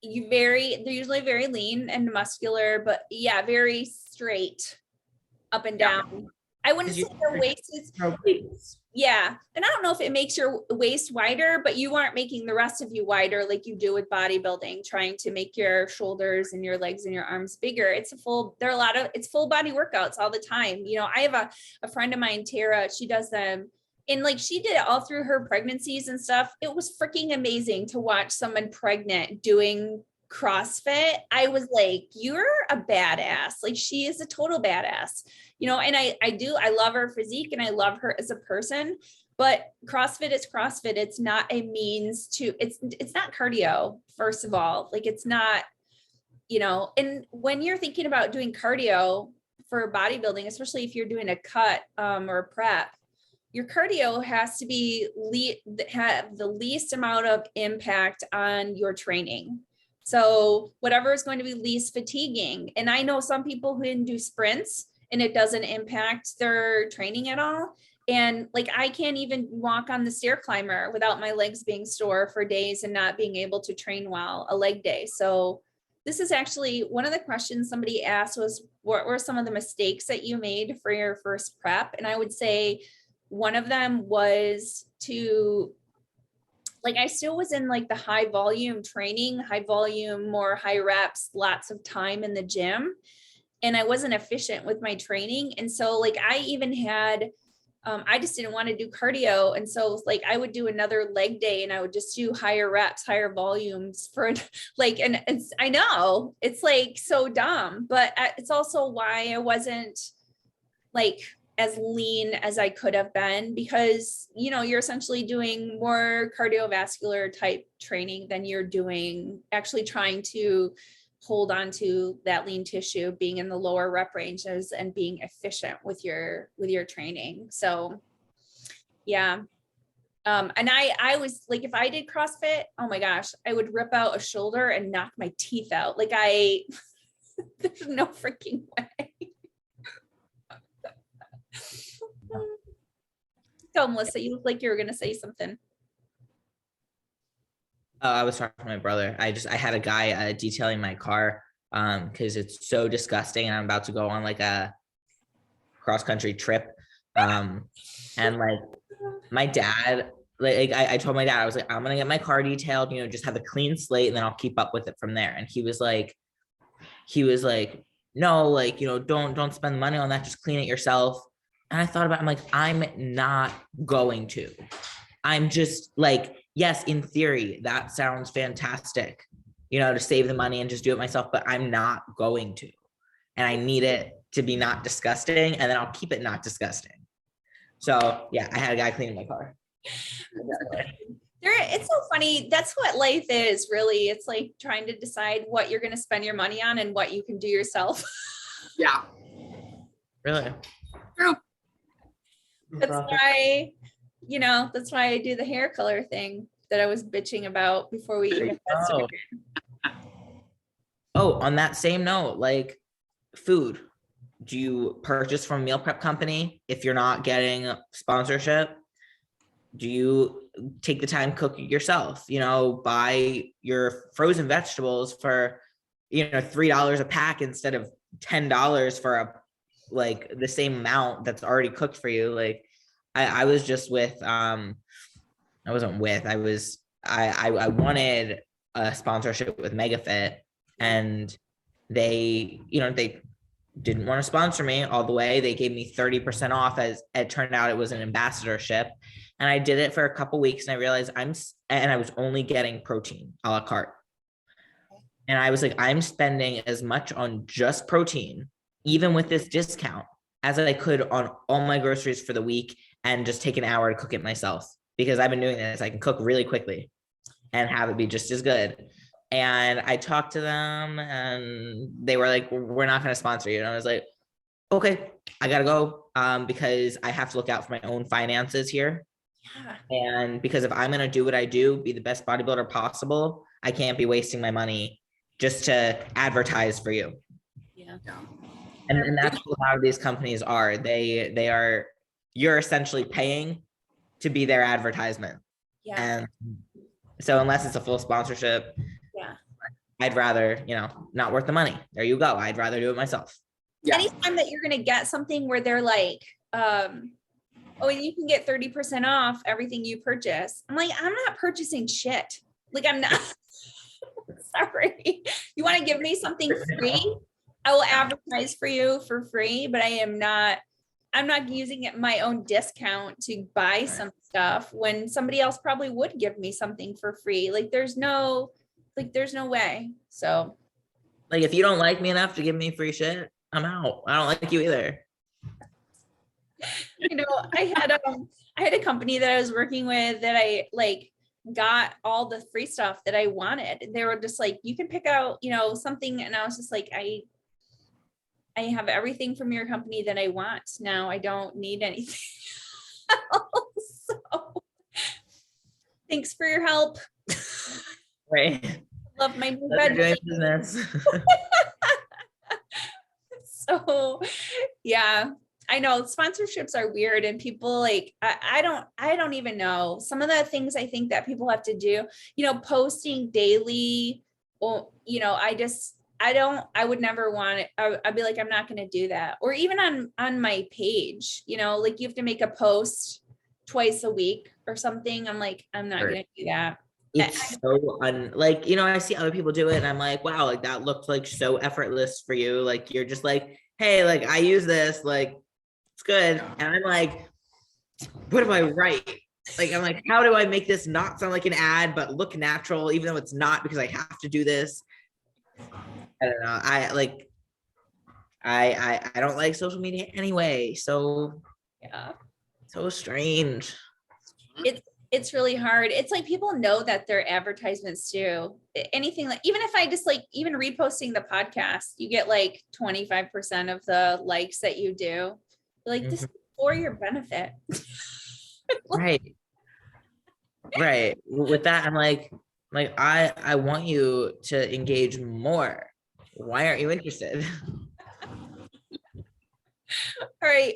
They're usually very lean and muscular, but yeah, very straight up and down. I wouldn't say their waist is, yeah. And I don't know if it makes your waist wider, but you aren't making the rest of you wider like you do with bodybuilding, trying to make your shoulders and your legs and your arms bigger. It's full body workouts all the time. You know, I have a friend of mine, Tara, she does them. And like she did it all through her pregnancies and stuff. It was freaking amazing to watch someone pregnant doing CrossFit. I was like, you're a badass. Like she is a total badass, you know, and I love her physique and I love her as a person, but CrossFit is CrossFit. It's not a means to, it's not cardio, first of all. Like it's not, you know, and when you're thinking about doing cardio for bodybuilding, especially if you're doing a cut or a prep, your cardio has to be have the least amount of impact on your training. So whatever is going to be least fatiguing. And I know some people who can do sprints and it doesn't impact their training at all. And like, I can't even walk on the stair climber without my legs being sore for days and not being able to train well, a leg day. So this is actually one of the questions somebody asked was, what were some of the mistakes that you made for your first prep? And I would say, one of them was to, like, I still was in like the high volume training, high volume, more high reps, lots of time in the gym. And I wasn't efficient with my training. And so like, I even had, I just didn't want to do cardio. And so like, I would do another leg day and I would just do higher reps, higher volumes for like, and it's, I know it's like so dumb, but it's also why I wasn't like as lean as I could have been, because, you know, you're essentially doing more cardiovascular type training than you're doing actually trying to hold on to that lean tissue, being in the lower rep ranges and being efficient with your training. So yeah. And I was like, if I did CrossFit, oh my gosh, I would rip out a shoulder and knock my teeth out. Like there's no freaking way. Go, Melissa, you look like you were going to say something. Oh, I was talking to my brother. I had a guy detailing my car because it's so disgusting and I'm about to go on like a cross-country trip. And like my dad, like I told my dad, I was like, I'm going to get my car detailed, you know, just have a clean slate and then I'll keep up with it from there. And he was like, no, like, you know, don't spend the money on that. Just clean it yourself. And I thought about it, I'm like, I'm not going to. I'm just like, yes, in theory, that sounds fantastic, you know, to save the money and just do it myself, but I'm not going to. And I need it to be not disgusting, and then I'll keep it not disgusting. So yeah, I had a guy cleaning my car. It's so funny. That's what life is, really. It's like trying to decide what you're going to spend your money on and what you can do yourself. Yeah. Really? True. That's why, you know, that's why I do the hair color thing that I was bitching about before we even started. Oh, on that same note, like food, do you purchase from a meal prep company if you're not getting sponsorship? Do you take the time cook it yourself? You know, buy your frozen vegetables for, you know, $3 a pack instead of $10 for like the same amount that's already cooked for you. Like I was just with I wanted a sponsorship with MegaFit, and they, you know, they didn't want to sponsor me all the way. They gave me 30% off, as it turned out it was an ambassadorship. And I did it for a couple weeks and I realized I was only getting protein a la carte. And I was like, I'm spending as much on just protein, even with this discount, as I could on all my groceries for the week and just take an hour to cook it myself, because I've been doing this. I can cook really quickly and have it be just as good. And I talked to them and they were like, we're not going to sponsor you. And I was like, okay, I gotta go because I have to look out for my own finances here. Yeah. And because if I'm gonna do what I do, be the best bodybuilder possible, I can't be wasting my money just to advertise for you. Yeah. And that's what a lot of these companies are. They are, you're essentially paying to be their advertisement. Yeah. And so unless it's a full sponsorship, Yeah. I'd rather, not worth the money. There you go. I'd rather do it myself. Yeah. Anytime that you're gonna get something where they're like, oh, you can get 30% off everything you purchase. I'm like, I'm not purchasing shit. Like, I'm not. Sorry. You want to give me something free? I will advertise for you for free, but I'm not using it my own discount to buy some stuff when somebody else probably would give me something for free. Like there's no way. So like if you don't like me enough to give me free shit, I'm out. I don't like you either. I had a company that I was working with that I like got all the free stuff that I wanted. They were just like, you can pick out, something. And I was just like, I have everything from your company that I want. Now I don't need anything else. So thanks for your help. Right. Love my new Doing bed. business. So yeah, I know sponsorships are weird and people like, I don't even know some of the things I think that people have to do, posting daily. Well, I would never want it. I'd be like, I'm not going to do that. Or even on my page, like you have to make a post twice a week or something. I'm like, I'm not going to do that. It's so I see other people do it and I'm like, wow, like that looked like so effortless for you. Like you're just like, hey, like I use this, like it's good. And I'm like, what do I write? Like, I'm like, how do I make this not sound like an ad, but look natural, even though it's not because I have to do this. I don't know. I don't like social media anyway. So Yeah. so strange. It's really hard. It's like people know that they're advertisements too. Anything like, even if I just like, even reposting the podcast, you get like 25% of the likes that you do. Like this is for your benefit. Right. Right. With that, I'm like I want you to engage more. Why aren't you interested? All right.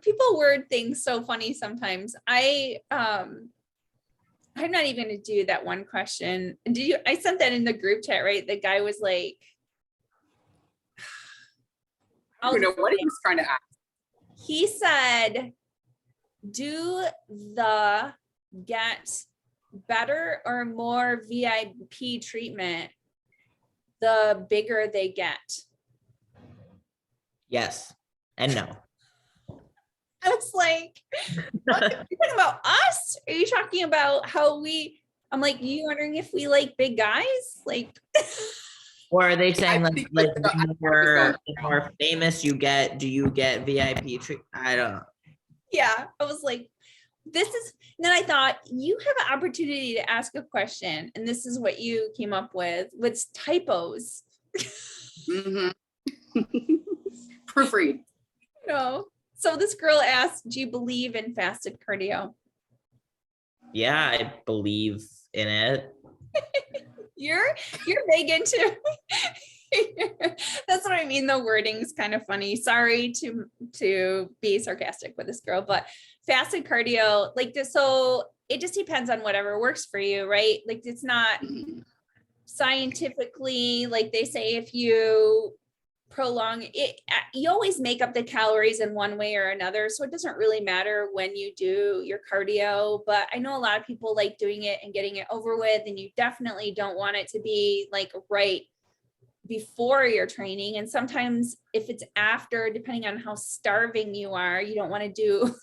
People word things so funny sometimes. I'm not even gonna do that one question. I sent that in the group chat, right? The guy was like, I don't know what he was trying to ask. He said, do the get better or more VIP treatment the bigger they get? Yes and no. I was like, what? Are you talking about us? Are you talking about how I'm like, you wondering if we like big guys? Like, or are they saying like the more famous you get, do you get VIP treat? I don't know. Yeah, I was like, then I thought you have an opportunity to ask a question. And this is what you came up with typos. Proofread. So this girl asked, do you believe in fasted cardio? Yeah, I believe in it. You're big into that's what I mean. The wording's kind of funny. Sorry to be sarcastic with this girl, but fasted cardio, like this, so it just depends on whatever works for you, right? Like it's not scientifically, like they say, if you prolong it, you always make up the calories in one way or another. So it doesn't really matter when you do your cardio, but I know a lot of people like doing it and getting it over with. And you definitely don't want it to be like right before your training. And sometimes if it's after, depending on how starving you are, you don't want to do.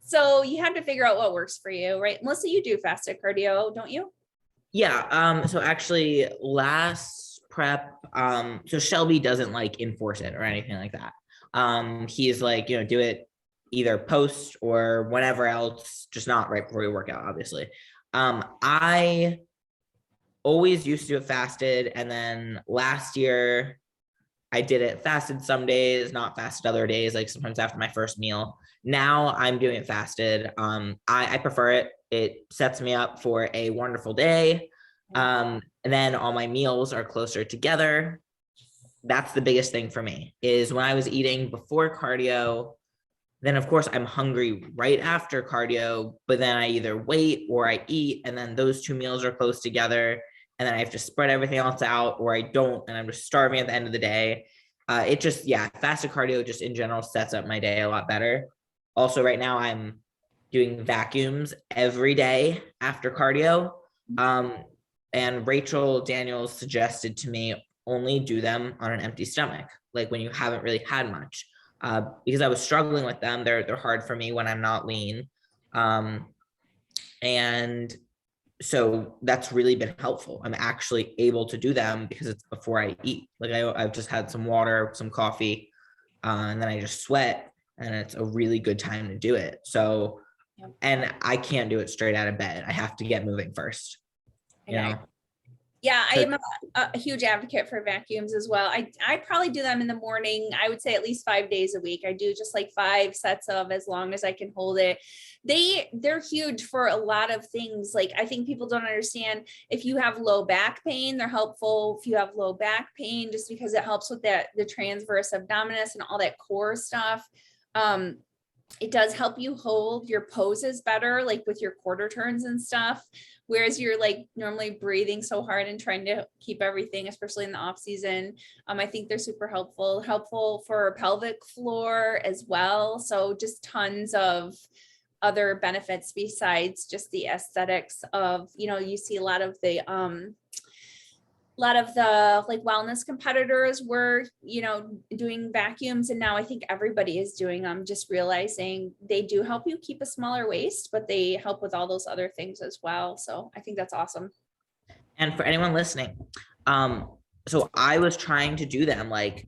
So you have to figure out what works for you, right? Melissa, you do fasted cardio, don't you? Yeah. So actually last prep, so Shelby doesn't like enforce it or anything like that. He's like, do it either post or whenever else, just not right before you work out, obviously. I always used to do it fasted, and then last year I did it fasted some days, not fasted other days, like sometimes after my first meal. Now I'm doing it fasted. I prefer it. It sets me up for a wonderful day. And then all my meals are closer together. That's the biggest thing for me, is when I was eating before cardio, then of course I'm hungry right after cardio, but then I either wait or I eat, and then those two meals are close together, and then I have to spread everything else out, or I don't, and I'm just starving at the end of the day. It just, yeah, fasted cardio just in general sets up my day a lot better. Also, right now I'm doing vacuums every day after cardio. And Rachel Daniels suggested to me only do them on an empty stomach, like when you haven't really had much. Because I was struggling with them. They're hard for me when I'm not lean. And so that's really been helpful. I'm actually able to do them because it's before I eat. Like I've just had some water, some coffee, and then I just sweat, and it's a really good time to do it. So, and I can't do it straight out of bed. I have to get moving first. You know? Yeah, I am a huge advocate for vacuums as well. I probably do them in the morning. I would say at least 5 days a week. I do just like 5 sets of, as long as I can hold it. They're huge for a lot of things. Like, I think people don't understand, if you have low back pain, they're helpful. If you have low back pain, just because it helps with the transverse abdominis and all that core stuff. It does help you hold your poses better, like with your quarter turns and stuff. Whereas you're like normally breathing so hard and trying to keep everything, especially in the off season. I think they're super helpful for pelvic floor as well. So just tons of other benefits besides just the aesthetics of, you see a lot of the like wellness competitors were, doing vacuums, and now I think everybody is doing them, just realizing they do help you keep a smaller waist, but they help with all those other things as well. So I think that's awesome. And for anyone listening, so I was trying to do them like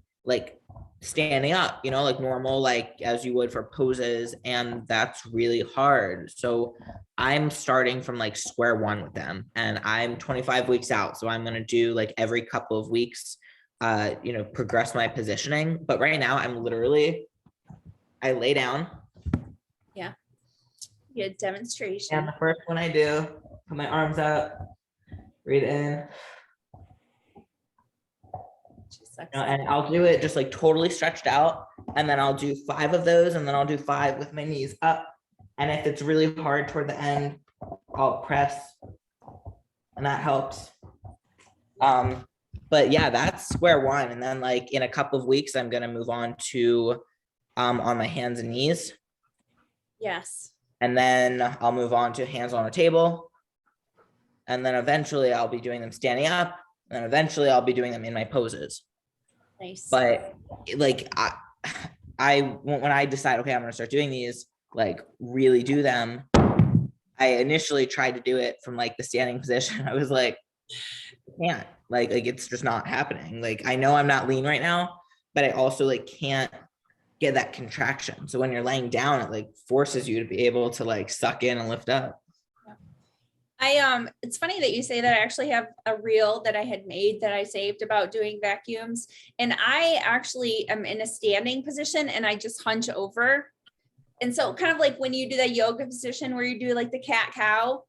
standing up, like normal, like as you would for poses, and that's really hard. So I'm starting from like square one with them, and I'm 25 weeks out. So I'm going to do like every couple of weeks, progress my positioning. But right now I lay down. Yeah. Good demonstration. And the first one I do, put my arms up, breathe in. And I'll do it just like totally stretched out, and then I'll do 5 of those, and then I'll do 5 with my knees up. And if it's really hard toward the end, I'll press, and that helps. But yeah, that's square one. And then like in a couple of weeks, I'm gonna move on to on my hands and knees. Yes. And then I'll move on to hands on a table. And then eventually I'll be doing them standing up, and eventually I'll be doing them in my poses. Nice. But like I when I decide, okay, I'm gonna start doing these, like really do them, I initially tried to do it from like the standing position. I was like, I can't, like it's just not happening. Like I know I'm not lean right now, but I also like can't get that contraction. So when you're laying down, it like forces you to be able to like suck in and lift up. It's funny that you say that. I actually have a reel that I had made that I saved about doing vacuums, and I actually am in a standing position and I just hunch over. And so kind of like when you do that yoga position where you do like the cat cow,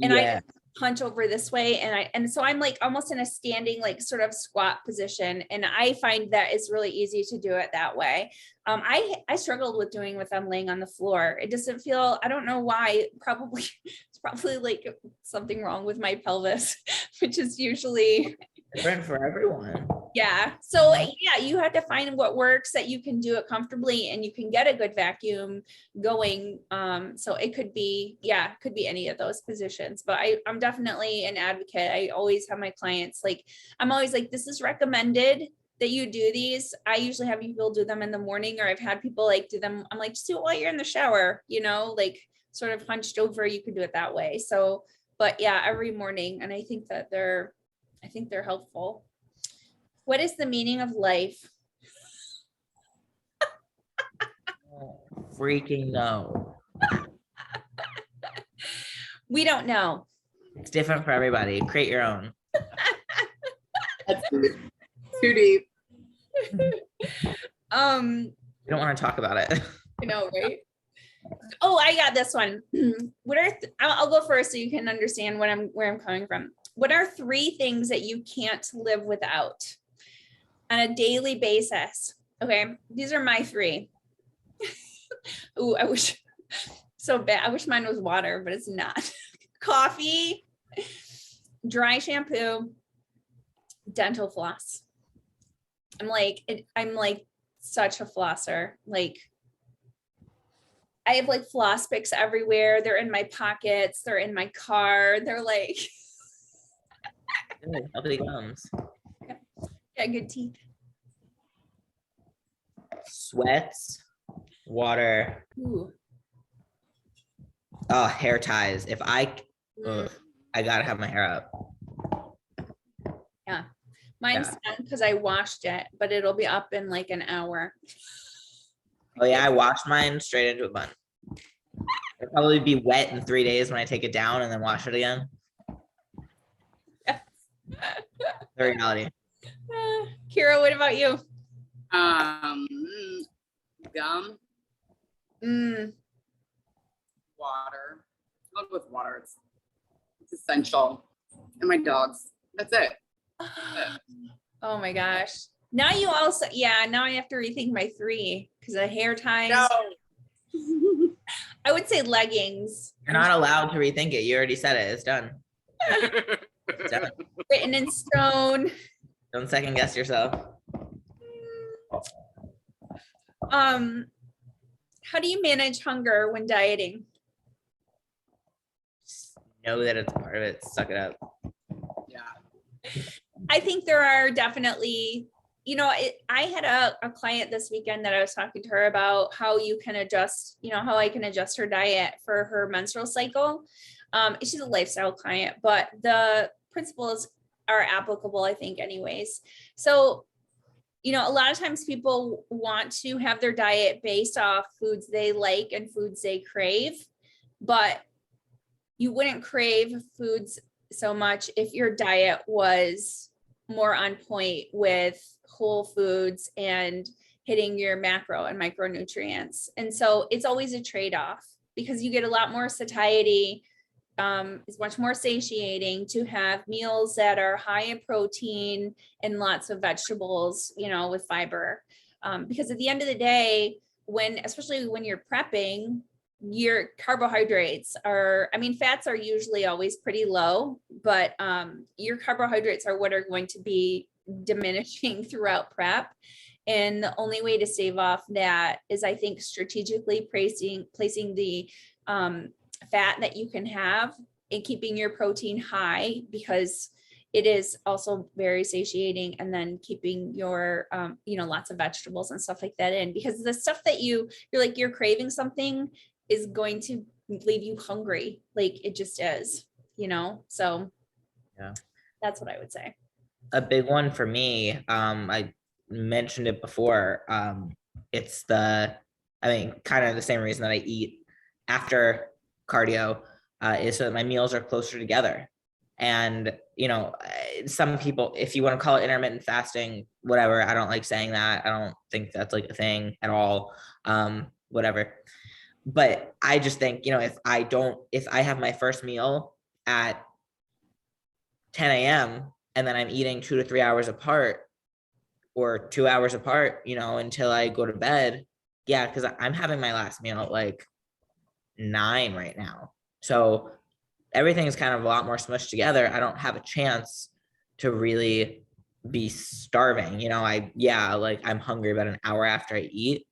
and I hunch over this way, and so I'm like almost in a standing, like sort of squat position. And I find that it's really easy to do it that way. I struggled with doing with them laying on the floor. It doesn't feel, I don't know why, it's probably like something wrong with my pelvis, which is usually different for everyone. Yeah. So yeah, you have to find what works, that you can do it comfortably and you can get a good vacuum going. So it could be any of those positions, but I'm definitely an advocate. I always have my clients, like, I'm always like, this is recommended that you do these. I usually have people do them in the morning, or I've had people like do them. I'm like, just do it while you're in the shower, like sort of hunched over, you could do it that way. So, but yeah, every morning. And I think they're helpful. What is the meaning of life? Freaking no. We don't know. It's different for everybody. Create your own. That's too deep. You don't want to talk about it. You know, right? Oh, I got this one. What are I'll go first so you can understand where I'm coming from. What are 3 things that you can't live without on a daily basis? Okay, these are my 3. Ooh, I wish so bad. I wish mine was water, but it's not. Coffee, dry shampoo, dental floss. I'm like such a flosser. Like I have like floss picks everywhere. They're in my pockets. They're in my car. They're like Healthy gums. yeah, good teeth. Sweats, water. Ooh. Oh, hair ties. If I gotta have my hair up. Yeah. Mine's done because I washed it, but it'll be up in like an hour. Oh yeah, I washed mine straight into a bun. It'll probably be wet in 3 days when I take it down and then wash it again. The reality. Kira, what about you? Gum, water. I'll go with water. It's essential. And my dogs. That's it. Oh my gosh. Now you also, now I have to rethink my 3 because of hair ties. No. I would say leggings. You're not allowed to rethink it. You already said it. It's done. It's done. Written in stone. Don't second guess yourself. How do you manage hunger when dieting? Just know that it's part of it. Suck it up. Yeah. I think there are definitely, I had a client this weekend that I was talking to her about how you can adjust, how I can adjust her diet for her menstrual cycle. She's a lifestyle client, but the principles are applicable, I think, anyways. So, a lot of times people want to have their diet based off foods they like and foods they crave, but you wouldn't crave foods so much if your diet was more on point with whole foods and hitting your macro and micronutrients. And so it's always a trade-off because you get a lot more satiety. It's much more satiating to have meals that are high in protein and lots of vegetables, with fiber. Because at the end of the day, especially when you're prepping, your carbohydrates fats are usually always pretty low, but your carbohydrates are what are going to be diminishing throughout prep. And the only way to save off that is, I think, strategically placing the fat that you can have and keeping your protein high, because it is also very satiating, and then keeping your lots of vegetables and stuff like that in, because the stuff that you're craving something is going to leave you hungry. Like it just is, so yeah, that's what I would say. A big one for me, I mentioned it before. It's kind of the same reason that I eat after cardio, is so that my meals are closer together. And, some people, if you want to call it intermittent fasting, whatever, I don't like saying that. I don't think that's like a thing at all. Whatever. But I just think, if I have my first meal at 10 a.m. and then I'm eating 2 to 3 hours apart, or 2 hours apart, until I go to bed. Yeah, because I'm having my last meal at like 9 right now. So everything is kind of a lot more smushed together. I don't have a chance to really be starving. I'm hungry about an hour after I eat,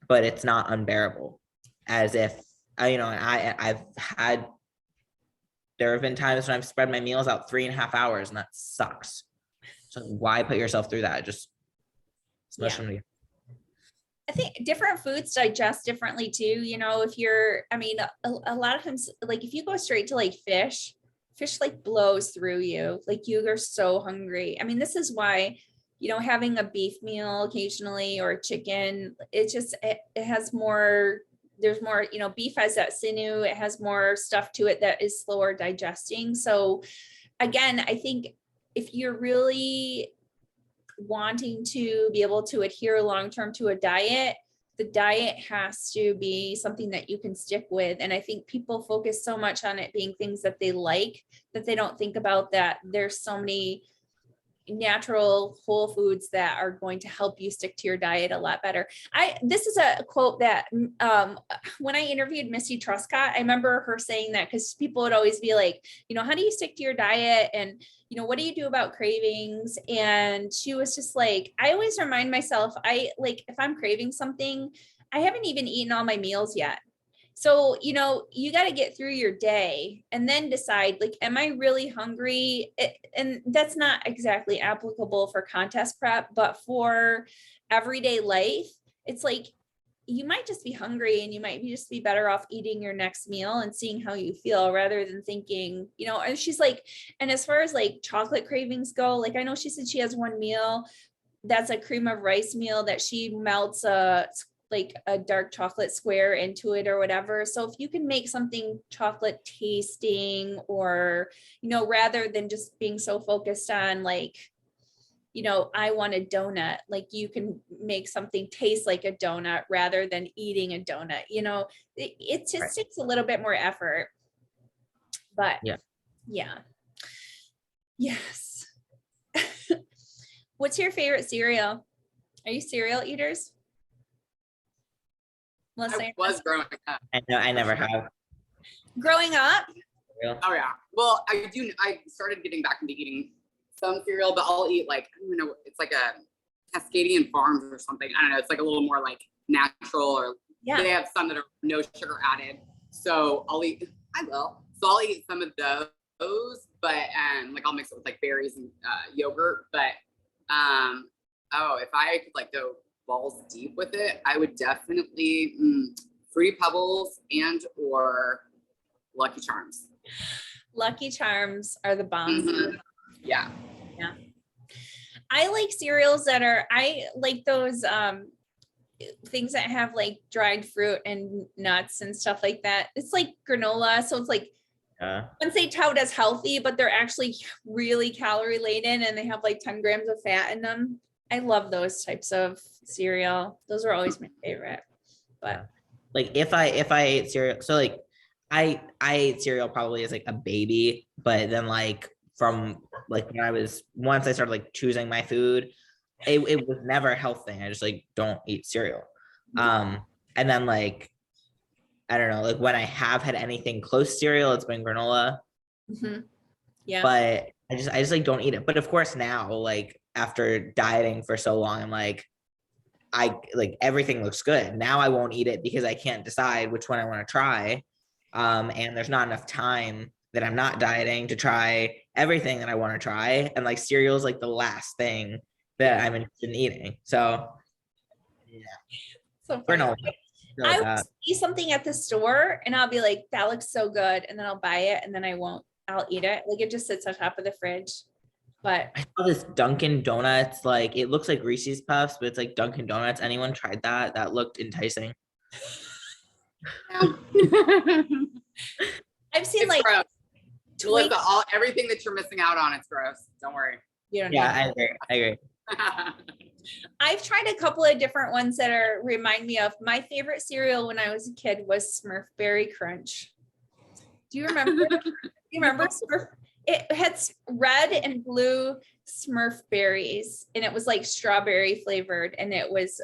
but it's not unbearable. As if there have been times when I've spread my meals out 3.5 hours, and that sucks. So why put yourself through that? Just smush them together. I think different foods digest differently too. If you're, a lot of times, like if you go straight to like fish like blows through you. Like you are so hungry. This is why, having a beef meal occasionally or chicken, it has more, there's more, beef has that sinew, it has more stuff to it that is slower digesting. So again, I think if you're really wanting to be able to adhere long-term to a diet, the diet has to be something that you can stick with. And I think people focus so much on it being things that they like, that they don't think about that there's so many natural whole foods that are going to help you stick to your diet a lot better. This is a quote that when I interviewed Misty Truscott, I remember her saying that, because people would always be like, how do you stick to your diet? And, what do you do about cravings? And she was just like, I always remind myself, if I'm craving something, I haven't even eaten all my meals yet. So, you got to get through your day and then decide, am I really hungry? And that's not exactly applicable for contest prep, but for everyday life, it's like, you might just be hungry and you might just be better off eating your next meal and seeing how you feel, rather than thinking, and she's like, and as far as chocolate cravings go, I know she said she has one meal that's a cream of rice meal that she melts a dark chocolate square into it or whatever. So if you can make something chocolate tasting, or, rather than just being so focused on I want a donut, you can make something taste like a donut rather than eating a donut, it just takes a little bit more effort, but yeah. Yes. What's your favorite cereal? Are you cereal eaters? I was growing up. I never have. Growing up? Oh yeah. Well, I started getting back into eating some cereal, but I'll eat I don't even know, it's like a Cascadian Farms or something. I don't know. It's a little more natural, or they have some that are no sugar added. So I'll eat some of those, but I'll mix it with berries and yogurt. But if I could go balls deep with it, I would definitely Fruity Pebbles and or Lucky Charms. Lucky Charms are the bombs. Mm-hmm. Yeah. I like cereals I like those things that have dried fruit and nuts and stuff like that. It's like granola, so it's once they tout as healthy, but they're actually really calorie laden and they have 10 grams of fat in them. I love those types of cereal. Those are always my favorite. But if I ate cereal, so I ate cereal probably as a baby, but then from once I started choosing my food, it was never a health thing. I just don't eat cereal. And then I don't know, when I have had anything close to cereal, it's been granola. Mm-hmm. Yeah. But I just don't eat it. But of course now, after dieting for so long, I'm everything looks good. Now I won't eat it because I can't decide which one I want to try. And there's not enough time that I'm not dieting to try everything that I want to try. And cereal is the last thing that I'm interested in eating. So yeah. So granola. I will see something at the store and I'll be like, that looks so good. And then I'll buy it and then I'll eat it. It just sits on top of the fridge. But I saw this Dunkin' Donuts, it looks like Reese's Puffs, but it's Dunkin' Donuts. Anyone tried that? That looked enticing. I've seen everything that you're missing out on, it's gross. Don't worry. I agree. I've tried a couple of different ones that remind me of my favorite cereal when I was a kid was Smurf Berry Crunch. Do you remember? Smurf? It had red and blue Smurf berries and it was strawberry flavored and it was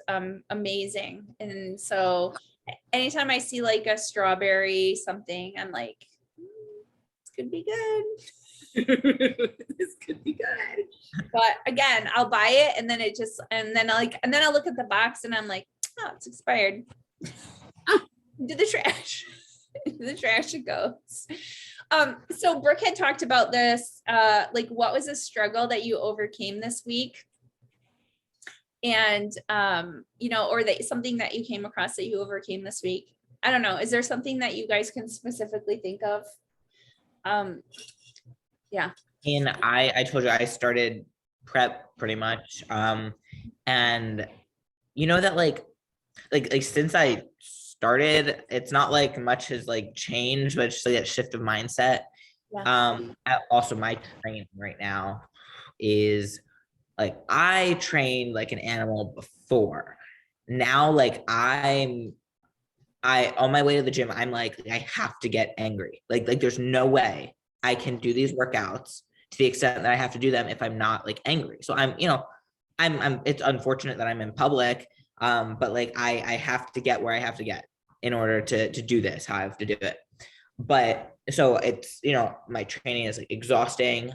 amazing. And so anytime I see a strawberry something, I'm like, this could be good. This could be good. But again, I'll buy it and then I'll look at the box and I'm like, oh, it's expired. Into the trash. Into the trash it goes. So Brooke had talked about this, what was a struggle that you overcame this week? And, or something that you came across that you overcame this week. I don't know. Is there something that you guys can specifically think of? Yeah. And I told you I started prep pretty much. And that since I started, it's not much has changed, but it's just that shift of mindset. Yeah. Also my training right now is like I trained like an animal before. Now, like I on my way to the gym, I'm like, I have to get angry. Like there's no way I can do these workouts to the extent that I have to do them if I'm not like angry. So I'm, I'm it's unfortunate that I'm in public. But like I have to get where I have to get in order to do this, how I have to do it. But so it's, my training is like exhausting.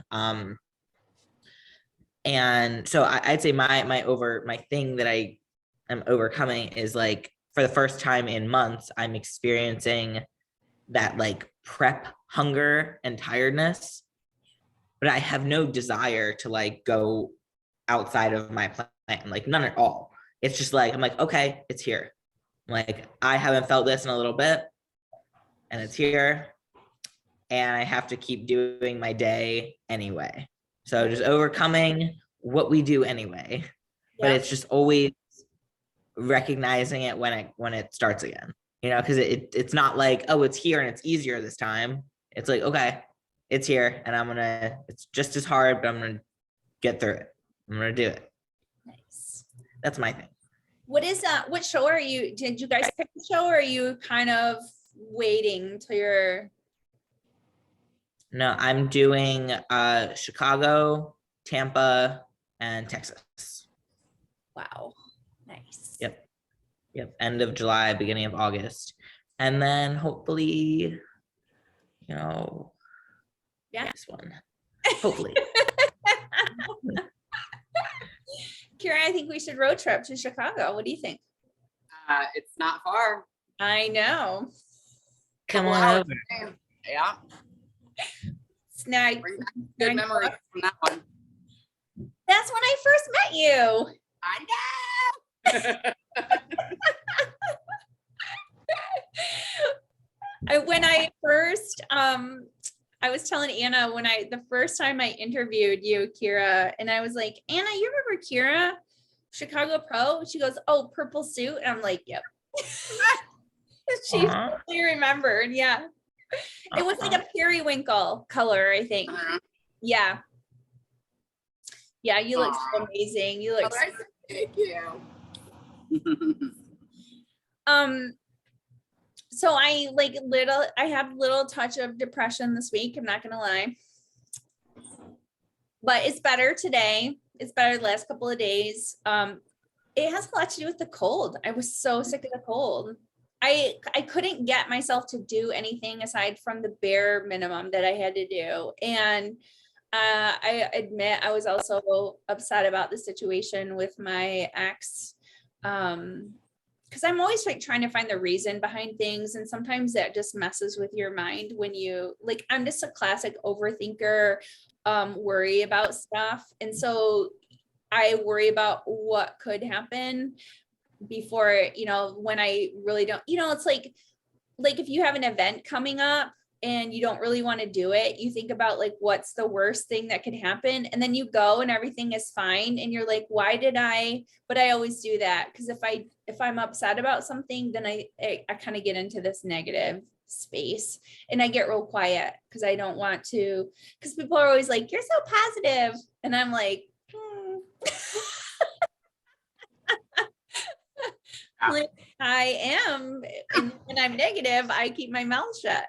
And so I'd say my thing that I am overcoming is like, for the first time in months, I'm experiencing that like prep hunger and tiredness, but I have no desire to like go outside of my plan, like none at all. It's just like, I'm like, okay, it's here. Like, I haven't felt this in a little bit and it's here, and I have to keep doing my day anyway. So just overcoming what we do anyway, but it's just always recognizing it when it starts again, because it's not like, oh, it's here and it's easier this time. It's like, okay, it's here and it's just as hard, but I'm gonna get through it. I'm gonna do it. Nice. That's my thing. What show are you, did you guys pick the show, or are you kind of waiting till you're? No, I'm doing Chicago, Tampa, and Texas. Wow. Nice. Yep. End of July, beginning of August. And then hopefully, this one. Hopefully. Kira, I think we should road trip to Chicago. What do you think? It's not far. I know. Come on over. Yeah. Snag. Good memories from that one. That's when I first met you. I know. When I first, I was telling Anna the first time I interviewed you, Kira, and I was like, Anna, you remember Kira, Chicago Pro? She goes, oh, purple suit. And I'm like, yep. She totally remembered. Yeah. It was like a periwinkle color, I think. Yeah. Yeah, you look so amazing. You look Thank you. So I have little touch of depression this week. I'm not gonna lie, but it's better today. It's better the last couple of days. It has a lot to do with the cold. I was so sick of the cold. I couldn't get myself to do anything aside from the bare minimum that I had to do. And I admit I was also upset about the situation with my ex. Because I'm always like trying to find the reason behind things. And sometimes that just messes with your mind when I'm just a classic overthinker, worry about stuff. And so I worry about what could happen before, when I really don't, it's like if you have an event coming up and you don't really want to do it, you think about like, what's the worst thing that could happen? And then you go and everything is fine. And you're like, why did I? But I always do that. Because if I'm upset about something, then I kind of get into this negative space and I get real quiet because I don't want to, because people are always like, you're so positive. And I'm like, like, I am, and when I'm negative, I keep my mouth shut.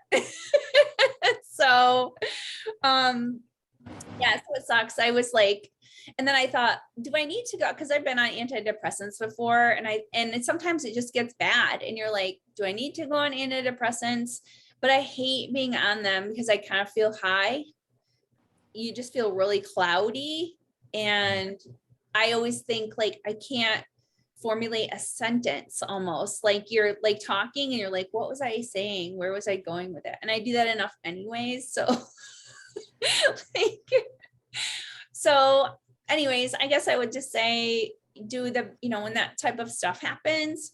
So, so it sucks. I was like, and then I thought, do I need to go? Because I've been on antidepressants before, and sometimes it just gets bad, and you're like, do I need to go on antidepressants? But I hate being on them because I kind of feel high. You just feel really cloudy, and I always think like I can't formulate a sentence, almost like you're like talking and you're like, what was I saying? Where was I going with it? And I do that enough anyways. So anyways, I guess I would just say do the, when that type of stuff happens,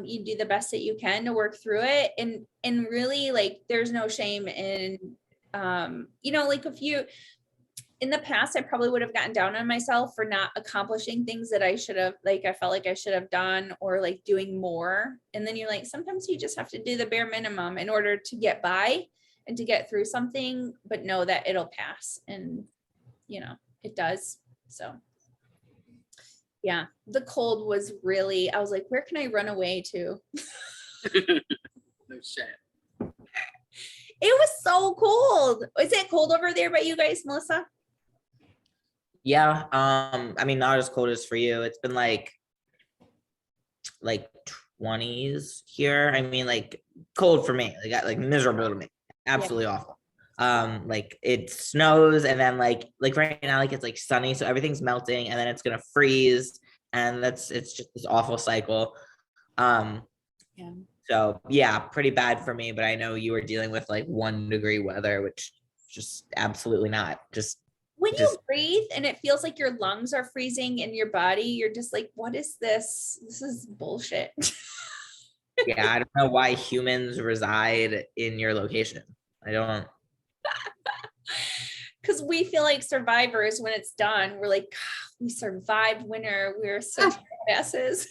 you do the best that you can to work through it. And really like, there's no shame in, like if you, in the past, I probably would have gotten down on myself for not accomplishing things that I should have, like, I felt like I should have done, or like doing more. And then you're like, sometimes you just have to do the bare minimum in order to get by and to get through something, but know that it'll pass. And, it does. So Yeah. The cold was really, I was like, where can I run away to? No shit. It was so cold. Is it cold over there by you guys, Melissa? Yeah. I mean, not as cold as for you. It's been like 20s here. I mean, like cold for me, like miserable to me, absolutely awful. Like it snows and then like right now, like it's like sunny, so everything's melting and then it's gonna freeze, and it's just this awful cycle. Yeah. So yeah, pretty bad for me, but I know you were dealing with like 1 degree weather, which just absolutely not. When you breathe and it feels like your lungs are freezing in your body, you're just like, what is this? This is bullshit. Yeah, I don't know why humans reside in your location. I don't. Because we feel like survivors when it's done. We're like, we survived winter. We're such badasses.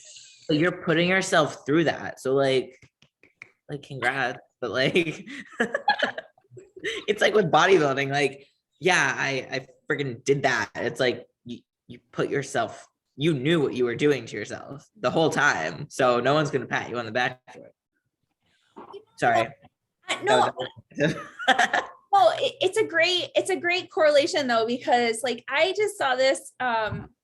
But you're putting yourself through that. So like congrats. But like it's like with bodybuilding, like, yeah, I freaking did that. It's like you put yourself, you knew what you were doing to yourself the whole time. So no one's gonna pat you on the back for it. Sorry. No. Well, it's a great correlation though, because like I just saw this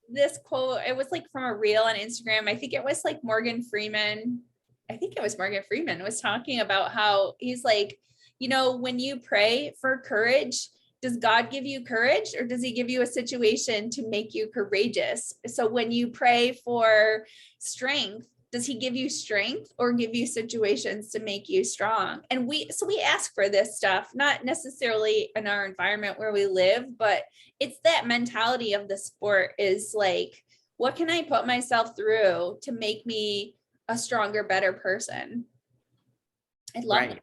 this quote. It was like from a reel on Instagram. I think it was like Morgan Freeman. I think it was Morgan Freeman was talking about how he's like, you know, when you pray for courage, does God give you courage or does he give you a situation to make you courageous? So when you pray for strength, does he give you strength or give you situations to make you strong? And we ask for this stuff, not necessarily in our environment where we live, but it's that mentality of the sport is like, what can I put myself through to make me a stronger, better person? I love it.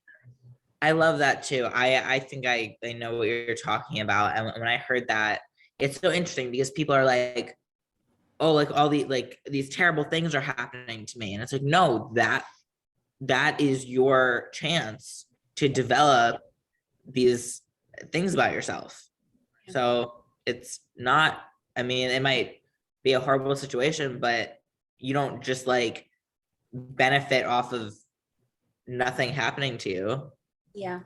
I love that too. I think I know what you're talking about. And when I heard that, it's so interesting because people are like, oh, like all the like these terrible things are happening to me. And it's like, no, that is your chance to develop these things about yourself. So it's not, I mean, it might be a horrible situation, but you don't just like benefit off of nothing happening to you. Yeah.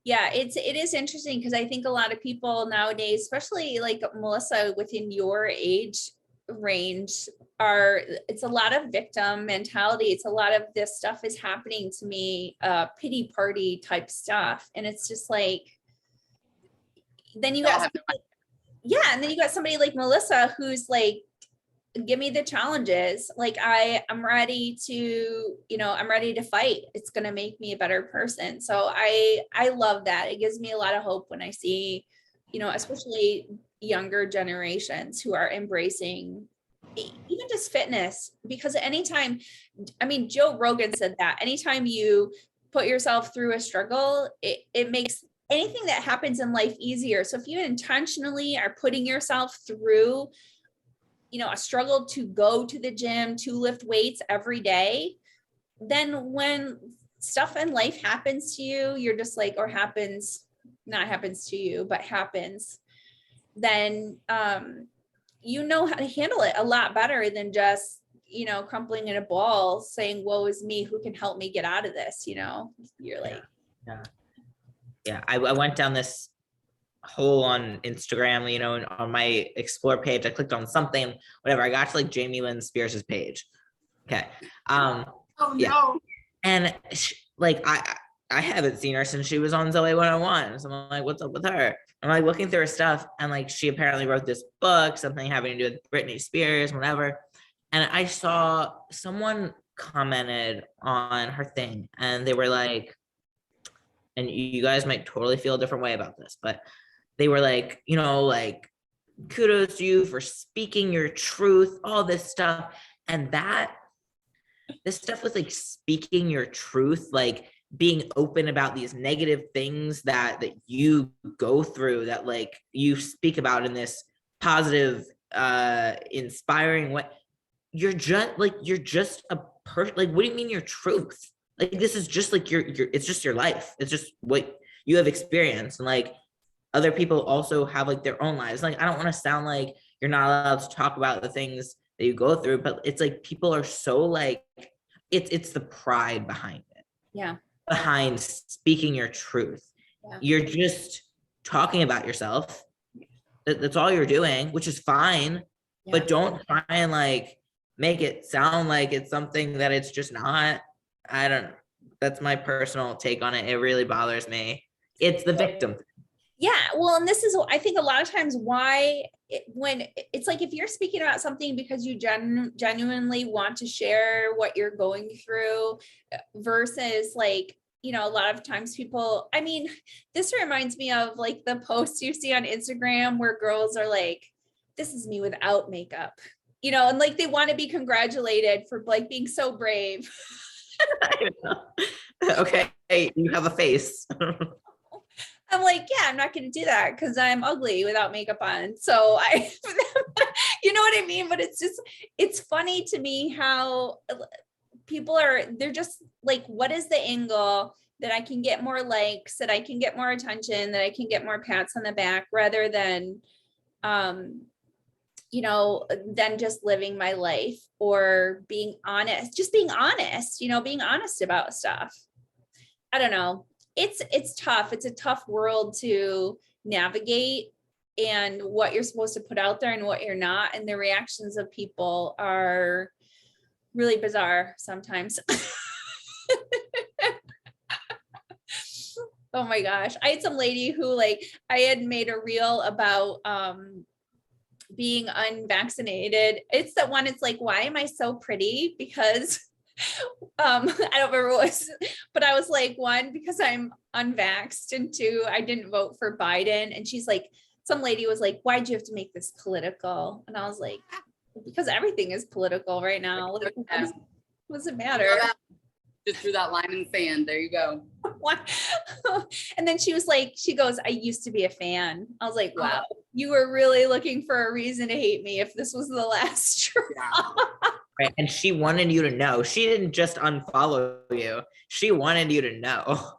Yeah, it is interesting because I think a lot of people nowadays, especially like Melissa within your age range, it's a lot of victim mentality. It's a lot of this stuff is happening to me, pity party type stuff. And it's just like, then you got and then you got somebody like Melissa who's like, give me the challenges. Like I'm ready to, I'm ready to fight. It's going to make me a better person. So I love that. It gives me a lot of hope when I see, especially younger generations who are embracing even just fitness, because anytime, I mean, Joe Rogan said that anytime you put yourself through a struggle, it makes anything that happens in life easier. So if you intentionally are putting yourself through a struggle to go to the gym, to lift weights every day, then when stuff in life happens to you, you're just like, or not happens to you, but happens, then you know how to handle it a lot better than just, crumpling in a ball saying, woe is me, who can help me get out of this? You're like, yeah. I went down this hole on Instagram, and on my explore page, I clicked on something, whatever. I got to like Jamie Lynn Spears' page. Okay. No. And like, I haven't seen her since she was on Zoe 101. So I'm like, what's up with her? I'm like looking through her stuff. And like, she apparently wrote this book, something having to do with Britney Spears, whatever. And I saw someone commented on her thing and they were like, and you guys might totally feel a different way about this, but they were like, like, kudos to you for speaking your truth, all this stuff. And this stuff was like speaking your truth, like being open about these negative things that you go through, that like you speak about in this positive, inspiring way. You're just a person. Like, what do you mean your truth? Like, this is just like it's just your life. It's just what you have experienced. And like, other people also have like their own lives. Like, I don't want to sound like you're not allowed to talk about the things that you go through, but it's like people are so like, it's the pride behind it. Yeah. Behind speaking your truth. Yeah. You're just talking about yourself. That's all you're doing, which is fine, but don't try and like make it sound like it's something that it's just not. I don't, that's my personal take on it. It really bothers me. It's the victim. Yeah. Well, and this is, I think a lot of times why when it's like, if you're speaking about something because you genuinely want to share what you're going through versus like, you know, a lot of times people, I mean, this reminds me of like the posts you see on Instagram where girls are like, this is me without makeup, you know, and like they want to be congratulated for like being so brave. Okay, hey, you have a face. I'm like, yeah, I'm not going to do that because I'm ugly without makeup on. So I, you know what I mean? But it's just, it's funny to me how people are, they're just like, what is the angle that I can get more likes, that I can get more attention, that I can get more pats on the back rather than, you know, than just living my life or being honest, just being honest, you know, being honest about stuff. I don't know. It's tough. It's a tough world to navigate and what you're supposed to put out there and what you're not. And the reactions of people are really bizarre sometimes. Oh my gosh. I had some lady who like, I had made a reel about being unvaccinated. It's that one, it's like, why am I so pretty? Because I don't remember what it was, but I was like, one, because I'm unvaxxed, and two, I didn't vote for Biden. And she's like, some lady was like, why'd you have to make this political? And I was like, because everything is political right now. Like, what does it matter? Just drew that line in the sand. There you go. And then she was like, she goes, I used to be a fan. I was like, wow, you were really looking for a reason to hate me if this was the last straw. Yeah. Right. And she wanted you to know. She didn't just unfollow you. She wanted you to know.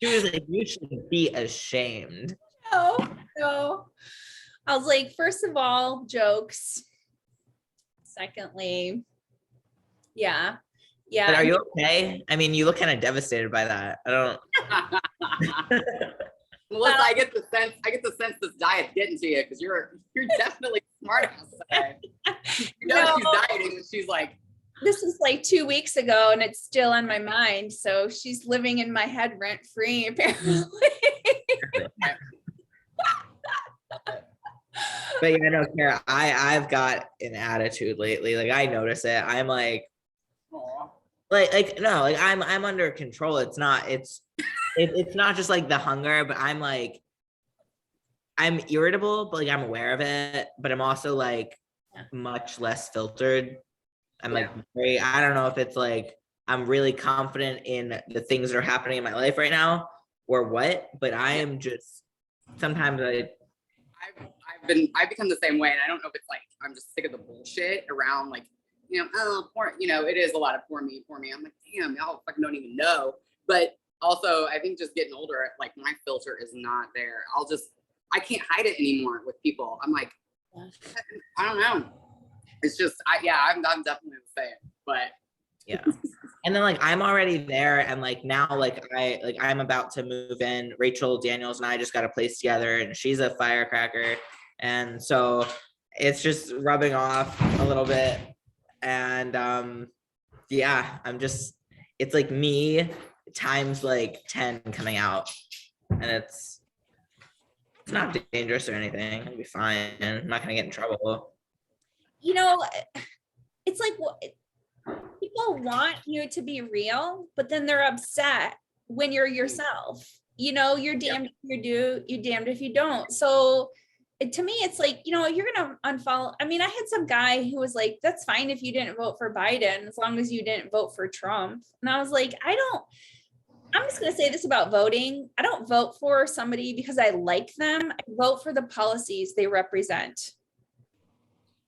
She was like, you should be ashamed. No. I was like, first of all, jokes. Secondly, yeah. But are you okay? I mean, you look kind of devastated by that. I don't. Melissa, I get the sense this diet's getting to you because you're definitely smart ass today. You know, she's dieting and she's like, this is like 2 weeks ago and it's still on my mind. So she's living in my head rent free, apparently. But yeah, no, Kara, I've got an attitude lately. Like I notice it. I'm like, no, like I'm under control. It's not just like the hunger, but I'm like, I'm irritable, but like I'm aware of it, but I'm also like much less filtered. I'm like very, I don't know if it's like I'm really confident in the things that are happening in my life right now or what, but I am just sometimes I've become the same way, and I don't know if it's like I'm just sick of the bullshit around like, you know, oh, poor, you know, it is a lot of poor me. I'm like, damn, y'all fucking don't even know. But also, I think just getting older, like my filter is not there. I can't hide it anymore with people. I'm like, I don't know. It's just, I'm definitely the same. But yeah. And then like I'm already there, and like now I'm about to move in. Rachel Daniels and I just got a place together, and she's a firecracker, and so it's just rubbing off a little bit. And it's like me times like 10 coming out, and it's not dangerous or anything. It'll be fine. I'm not gonna get in trouble. You know, it's like people want you to be real, but then they're upset when you're yourself. You know, you're damned if you do, you're damned if you don't. So to me, it's like, you know, you're going to unfollow. I mean, I had some guy who was like, that's fine if you didn't vote for Biden, as long as you didn't vote for Trump. And I was like, I'm just going to say this about voting. I don't vote for somebody because I like them. I vote for the policies they represent.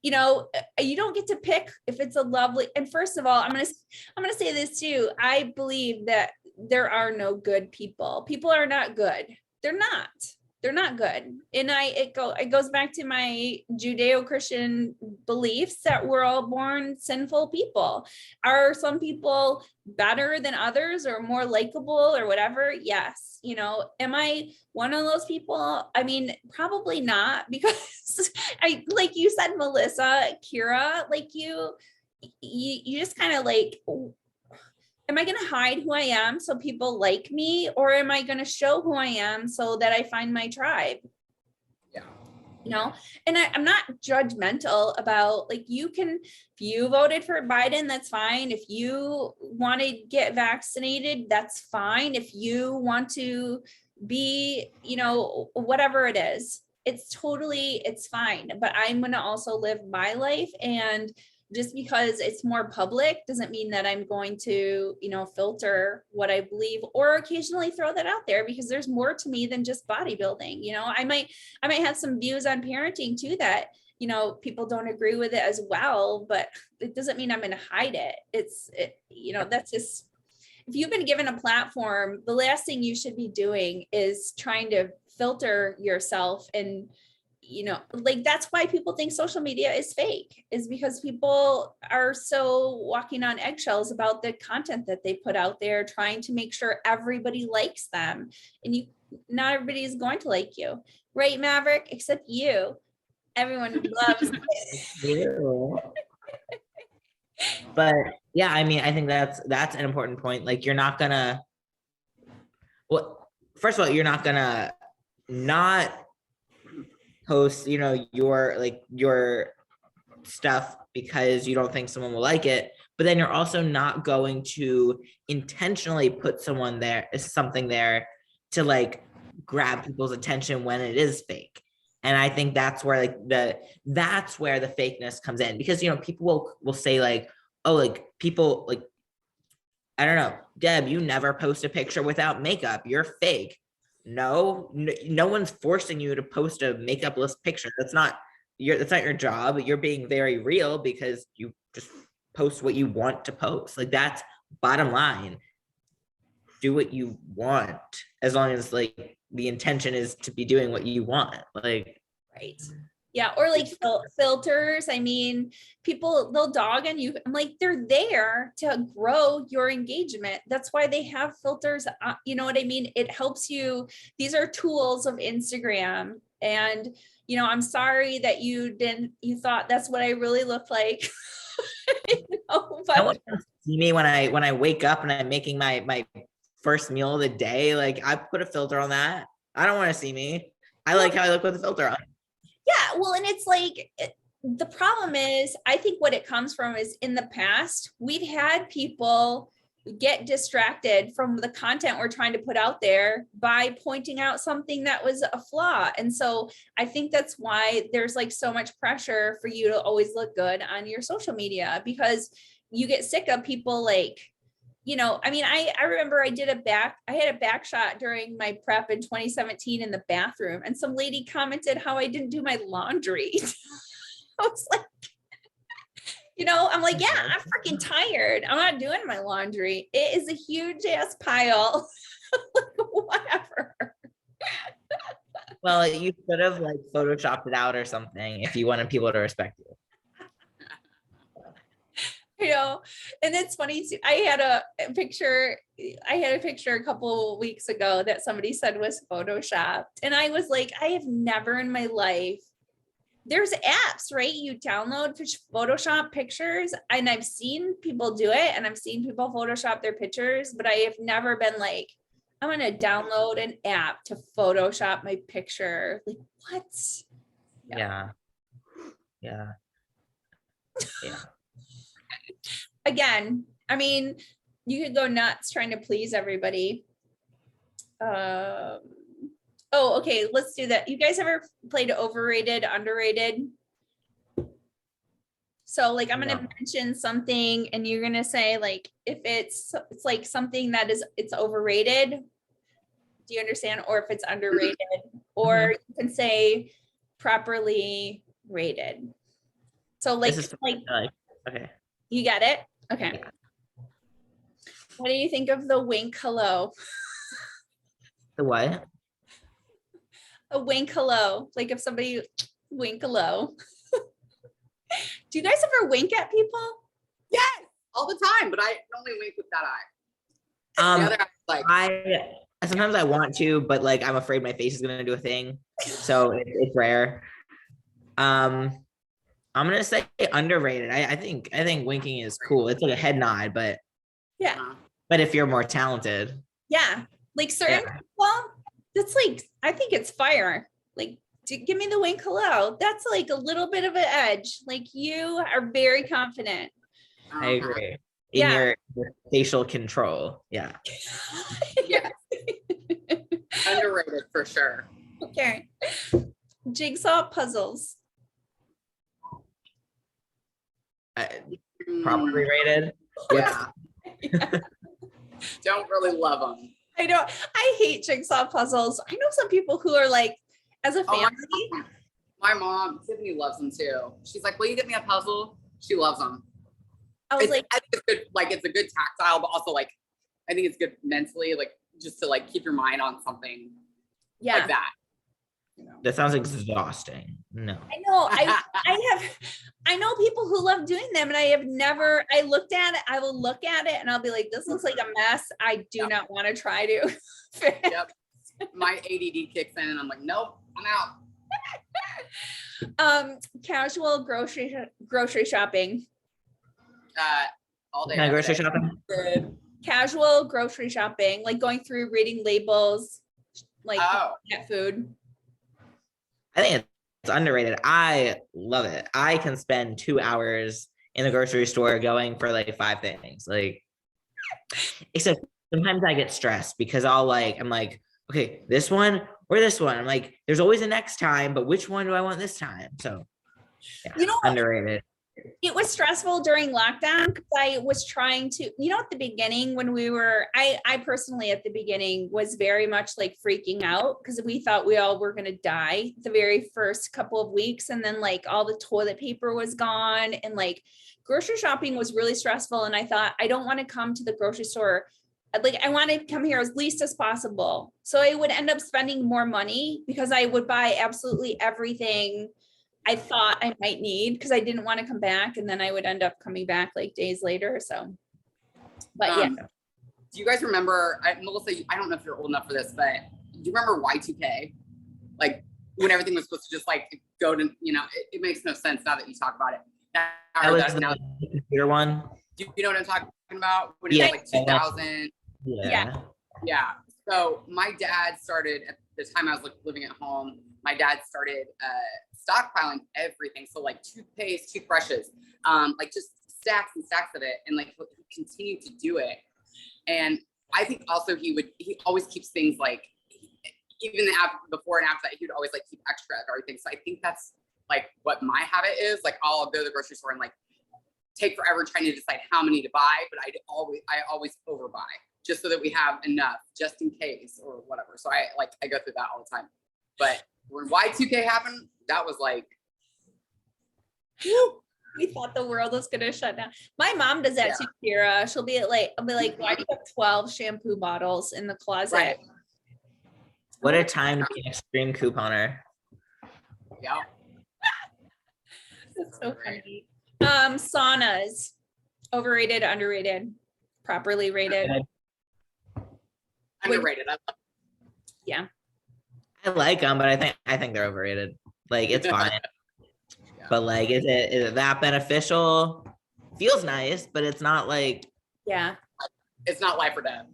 You know, you don't get to pick if it's a lovely, and first of all, I'm going to say this too. I believe that there are no good people. People are not good. They're not. they're not good. And it goes back to my Judeo-Christian beliefs that we're all born sinful people. Are some people better than others or more likable or whatever? Yes. You know, am I one of those people? I mean, probably not, because I, like you said, Melissa, Kira, like you just kind of like, am I going to hide who I am so people like me, or am I going to show who I am so that I find my tribe? Yeah. You know, and I'm not judgmental about, like, you can, if you voted for Biden, that's fine. If you want to get vaccinated, that's fine. If you want to be, you know, whatever it is, it's fine. But I'm going to also live my life, and just because it's more public doesn't mean that I'm going to, you know, filter what I believe, or occasionally throw that out there, because there's more to me than just bodybuilding. You know, I might have some views on parenting too that, you know, people don't agree with it as well, but it doesn't mean I'm going to hide it. You know, that's just, if you've been given a platform, the last thing you should be doing is trying to filter yourself. And, you know, like, that's why people think social media is fake, is because people are so walking on eggshells about the content that they put out there, trying to make sure everybody likes them. And not everybody is going to like you, right, Maverick? Except you. Everyone loves You. But yeah, I mean, I think that's an important point. Like, you're not gonna, well, first of all, you're not gonna not post, you know, your stuff because you don't think someone will like it, but then you're also not going to intentionally put something there to like grab people's attention when it is fake. And I think that's where that's where the fakeness comes in, because, you know, people will say like, oh, like, people like, I don't know, Deb, you never post a picture without makeup, you're fake. No one's forcing you to post a makeup-less picture. That's not your job. You're being very real because you just post what you want to post. Like, that's bottom line. Do what you want, as long as like the intention is to be doing what you want. Like, right. Yeah. Or like filters. I mean, people, they'll dog on you. I'm like, they're there to grow your engagement. That's why they have filters. You know what I mean? It helps you. These are tools of Instagram. And, you know, I'm sorry that you thought that's what I really look like. But no one wants to see me when I wake up and I'm making my first meal of the day. Like, I put a filter on that. I don't want to see me. I like how I look with a filter on. Yeah, well, and it's like, the problem is, I think what it comes from is, in the past, we've had people get distracted from the content we're trying to put out there by pointing out something that was a flaw. And so I think that's why there's like so much pressure for you to always look good on your social media, because you get sick of people like, you know, I mean, I remember I had a back shot during my prep in 2017 in the bathroom, and some lady commented how I didn't do my laundry. I was like, you know, I'm like, yeah, I'm freaking tired. I'm not doing my laundry. It is a huge ass pile. Whatever. Well, you could have like photoshopped it out or something if you wanted people to respect you. You know, and it's funny too. I had a picture a couple of weeks ago that somebody said was photoshopped, and I was like, I have never in my life. There's apps, right? You download Photoshop pictures, and I've seen people do it, and I've seen people Photoshop their pictures, but I have never been like, I'm going to download an app to Photoshop my picture. Like, what? Yeah. Again, I mean, you could go nuts trying to please everybody. Oh, okay, let's do that. You guys ever played Overrated, Underrated? So like, I'm gonna mention something, and you're gonna say like, if it's like something that it's overrated. Do you understand? Or if it's underrated, or you can say properly rated. So like, okay. You get it? Okay. Yeah. What do you think of the wink hello? The what? A wink hello. Like if somebody wink hello. Do you guys ever wink at people? Yes, all the time, but I only wink with that eye. The other eye, like, I sometimes I want to, but like I'm afraid my face is gonna do a thing, so it's rare. I'm gonna say underrated. I think winking is cool. It's like a head nod, but Yeah. if you're more talented, Yeah. Like certain people, that's like, I think it's fire. Like, give me the wink hello. That's like a little bit of an edge. Like you are very confident. I agree. In Yeah. your facial control. Yeah. yeah, underrated for sure. Okay. Jigsaw puzzles. Properly rated. Yeah. Yeah. Don't really love them. I know. I hate jigsaw puzzles. I know some people who are like, as a family. My mom, Tiffany, loves them too. She's like, will you get me a puzzle? She loves them. I was like, I think it's good. Like, it's a good tactile, but also like, I think it's good mentally, like just to like keep your mind on something like that. You know? That sounds exhausting. No. I know. I know people who love doing them, and I looked at it. I will look at it and I'll be like, this looks like a mess. I do not want to try to. Yep. My ADD kicks in and I'm like, nope, I'm out. Casual grocery shopping. All day. Can I grocery shopping? Casual grocery shopping, like going through reading labels, like at food. I think it's underrated. I love it. I can spend 2 hours in the grocery store going for like 5 things. Like, except sometimes I get stressed because I'm like, okay, this one or this one. I'm like, there's always a next time, but which one do I want this time? So yeah, underrated. It was stressful during lockdown because I was trying to, at the beginning when I personally at the beginning was very much like freaking out because we thought we all were going to die the very first couple of weeks. And then like all the toilet paper was gone and like grocery shopping was really stressful. And I thought, I don't want to come to the grocery store. Like I want to come here as least as possible. So I would end up spending more money because I would buy absolutely everything I thought I might need because I didn't want to come back, and then I would end up coming back like days later. So, but yeah. Do you guys remember, Melissa, I don't know if you're old enough for this, but do you remember Y2K? Like when everything was supposed to just like go to, it makes no sense now that you talk about it. That was the computer one. Do you know what I'm talking about? When it was like 2000. Yeah. So my dad started at the time I was living at home. My dad started stockpiling everything. So like toothpaste, toothbrushes, like just stacks and stacks of it. And like he'll continue to do it. And I think also he always keeps things like, even before and after that, he would always like keep extra of everything. So I think that's like what my habit is. Like I'll go to the grocery store and like take forever trying to decide how many to buy, but I always overbuy just so that we have enough just in case or whatever. So I go through that all the time. But when Y2K happened, that was like, we thought the world was gonna shut down. My mom does that too, Kira. I'll be like, why do you have 12 shampoo bottles in the closet? Right. What a time to be an extreme couponer. Yeah. That's so funny. Saunas, overrated, underrated, properly rated. Underrated. Yeah. I like them, but I think they're overrated. Like it's fine. But like, is it that beneficial? Feels nice, but it's not like. Yeah. It's not life or death.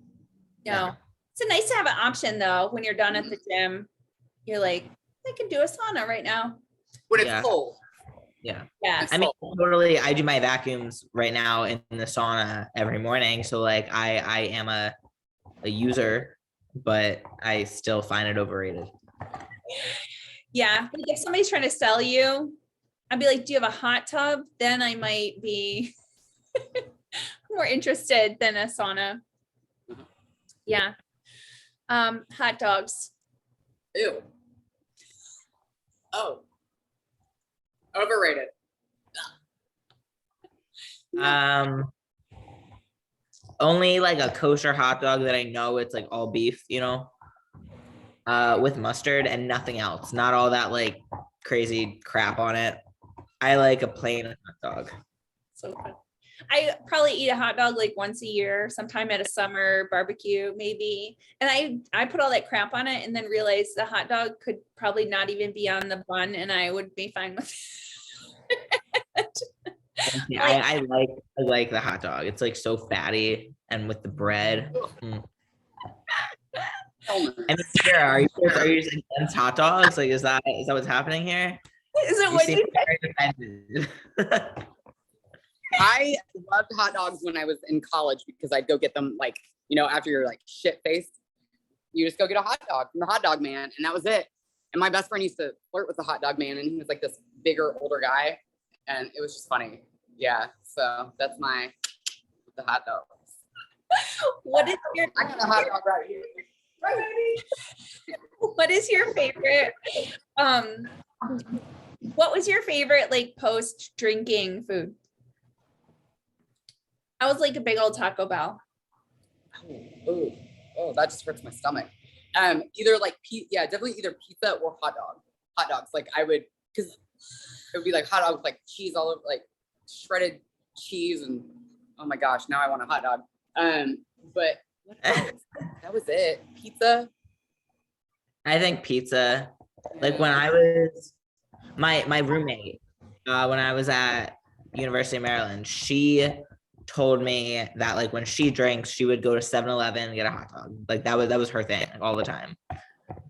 No. It's nice to have an option though. When you're done at the gym, you're like, I can do a sauna right now. When it's cold. Yeah. Yeah. I mean, totally. I do my vacuums right now in the sauna every morning. So like, I am a user, but I still find it overrated. Yeah. Like if somebody's trying to sell you, I'd be like, do you have a hot tub? Then I might be more interested than a sauna. Yeah. Hot dogs. Ew. Oh. Overrated. Only like a kosher hot dog that I know it's like all beef, you know? with mustard and nothing else. Not all that like crazy crap on it. I like a plain hot dog. So fun. I probably eat a hot dog like once a year, sometime at a summer barbecue, maybe. And I put all that crap on it and then realized the hot dog could probably not even be on the bun and I would be fine with it. I like the hot dog. It's like so fatty and with the bread. Mm. And Sarah, are you just against hot dogs? Like, is that what's happening here? Is it what you you I loved hot dogs when I was in college because I'd go get them like, after you're like shit faced, you just go get a hot dog from the hot dog man. And that was it. And my best friend used to flirt with the hot dog man and he was like this bigger, older guy. And it was just funny. Yeah. So that's the hot dogs. What is your I got a hot dog right here. what is your favorite what was your favorite like post drinking food? I was like a big old Taco Bell. Oh, that just hurts my stomach. Either like definitely either pizza or hot dogs. Like because it would be like hot dog with like cheese all over, like shredded cheese, and oh my gosh, now I want a hot dog. But what else? That was it. Pizza. I think pizza. Like when I was my roommate, when I was at University of Maryland, she told me that like when she drinks, she would go to 7-Eleven and get a hot dog. Like that was her thing like, all the time.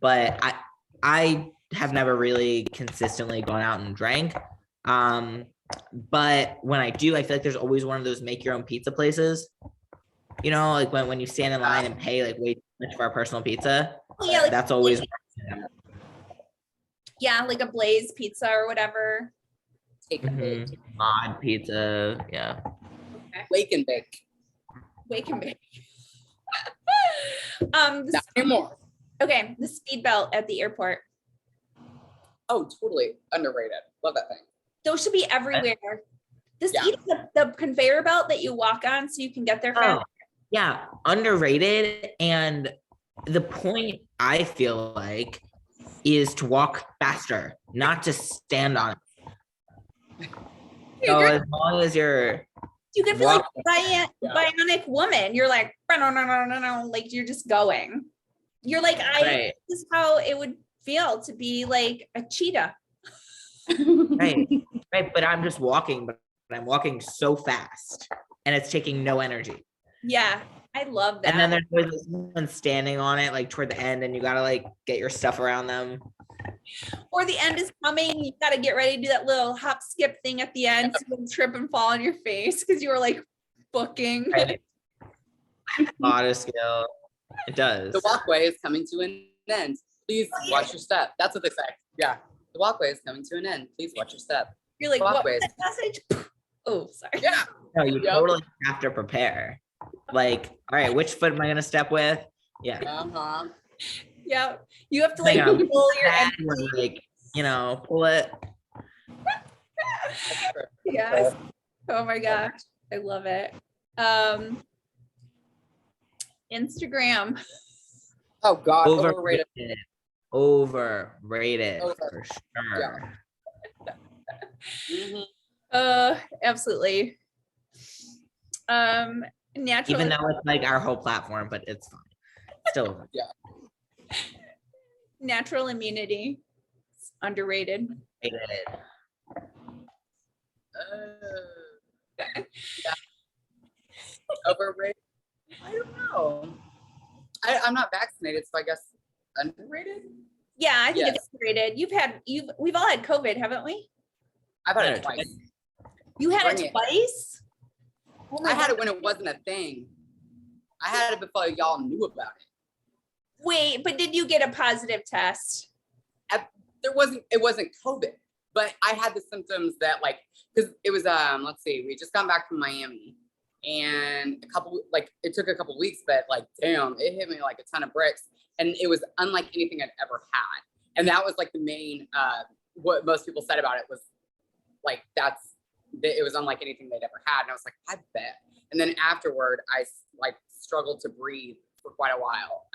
But I have never really consistently gone out and drank. But when I do, I feel like there's always one of those make your own pizza places. Like when you stand in line and pay like way too much for our personal pizza. Yeah, like, that's always like a Blaze pizza or whatever. Odd pizza, yeah. Okay. Wake and bake. Not anymore. Okay, the speed belt at the airport. Oh, totally underrated. Love that thing. Those should be everywhere. The conveyor belt that you walk on so you can get there fast. Yeah, underrated. And the point I feel like is to walk faster, not to stand on it. So as long as you can feel like bionic woman. You're like, no, like you're just going. You're like, this is how it would feel to be like a cheetah. Right. But I'm just walking, but I'm walking so fast and it's taking no energy. Yeah, I love that. And then there's always someone standing on it like toward the end and you gotta like get your stuff around them. Or the end is coming, you gotta get ready to do that little hop skip thing at the end so you don't trip and fall on your face because you were like booking. Right. A lot of skill. It does. The walkway is coming to an end. Please watch your step. That's what they say. Yeah. The walkway is coming to an end. Please watch your step. You're like, what Walkways. was that message? Oh, sorry. Yeah. No, you totally have to prepare. Like, all right, which foot am I gonna step with? Yeah. Uh-huh. Yeah. You have to like pull your energy. Like, pull it. Yes. Oh my gosh. I love it. Instagram. Oh God. Overrated. Overrated for sure. Yeah. Absolutely. Natural. Even though it's like our whole platform, but it's fine. Still. Yeah. Natural immunity. It's underrated. Yeah. Overrated. I don't know. I'm not vaccinated, so I guess underrated. Yeah, I think it's underrated. We've all had COVID, haven't we? I've had it twice. You had it twice? Oh I had it when it wasn't a thing. I had it before y'all knew about it. Wait, but did you get a positive test? It wasn't COVID, but I had the symptoms that because it was, let's see, we just got back from Miami and it took a couple weeks, but damn, it hit me like a ton of bricks and it was unlike anything I'd ever had. And that was like the main, what most people said about it was it was unlike anything they'd ever had. And I was like, I bet. And then afterward, I struggled to breathe for quite a while.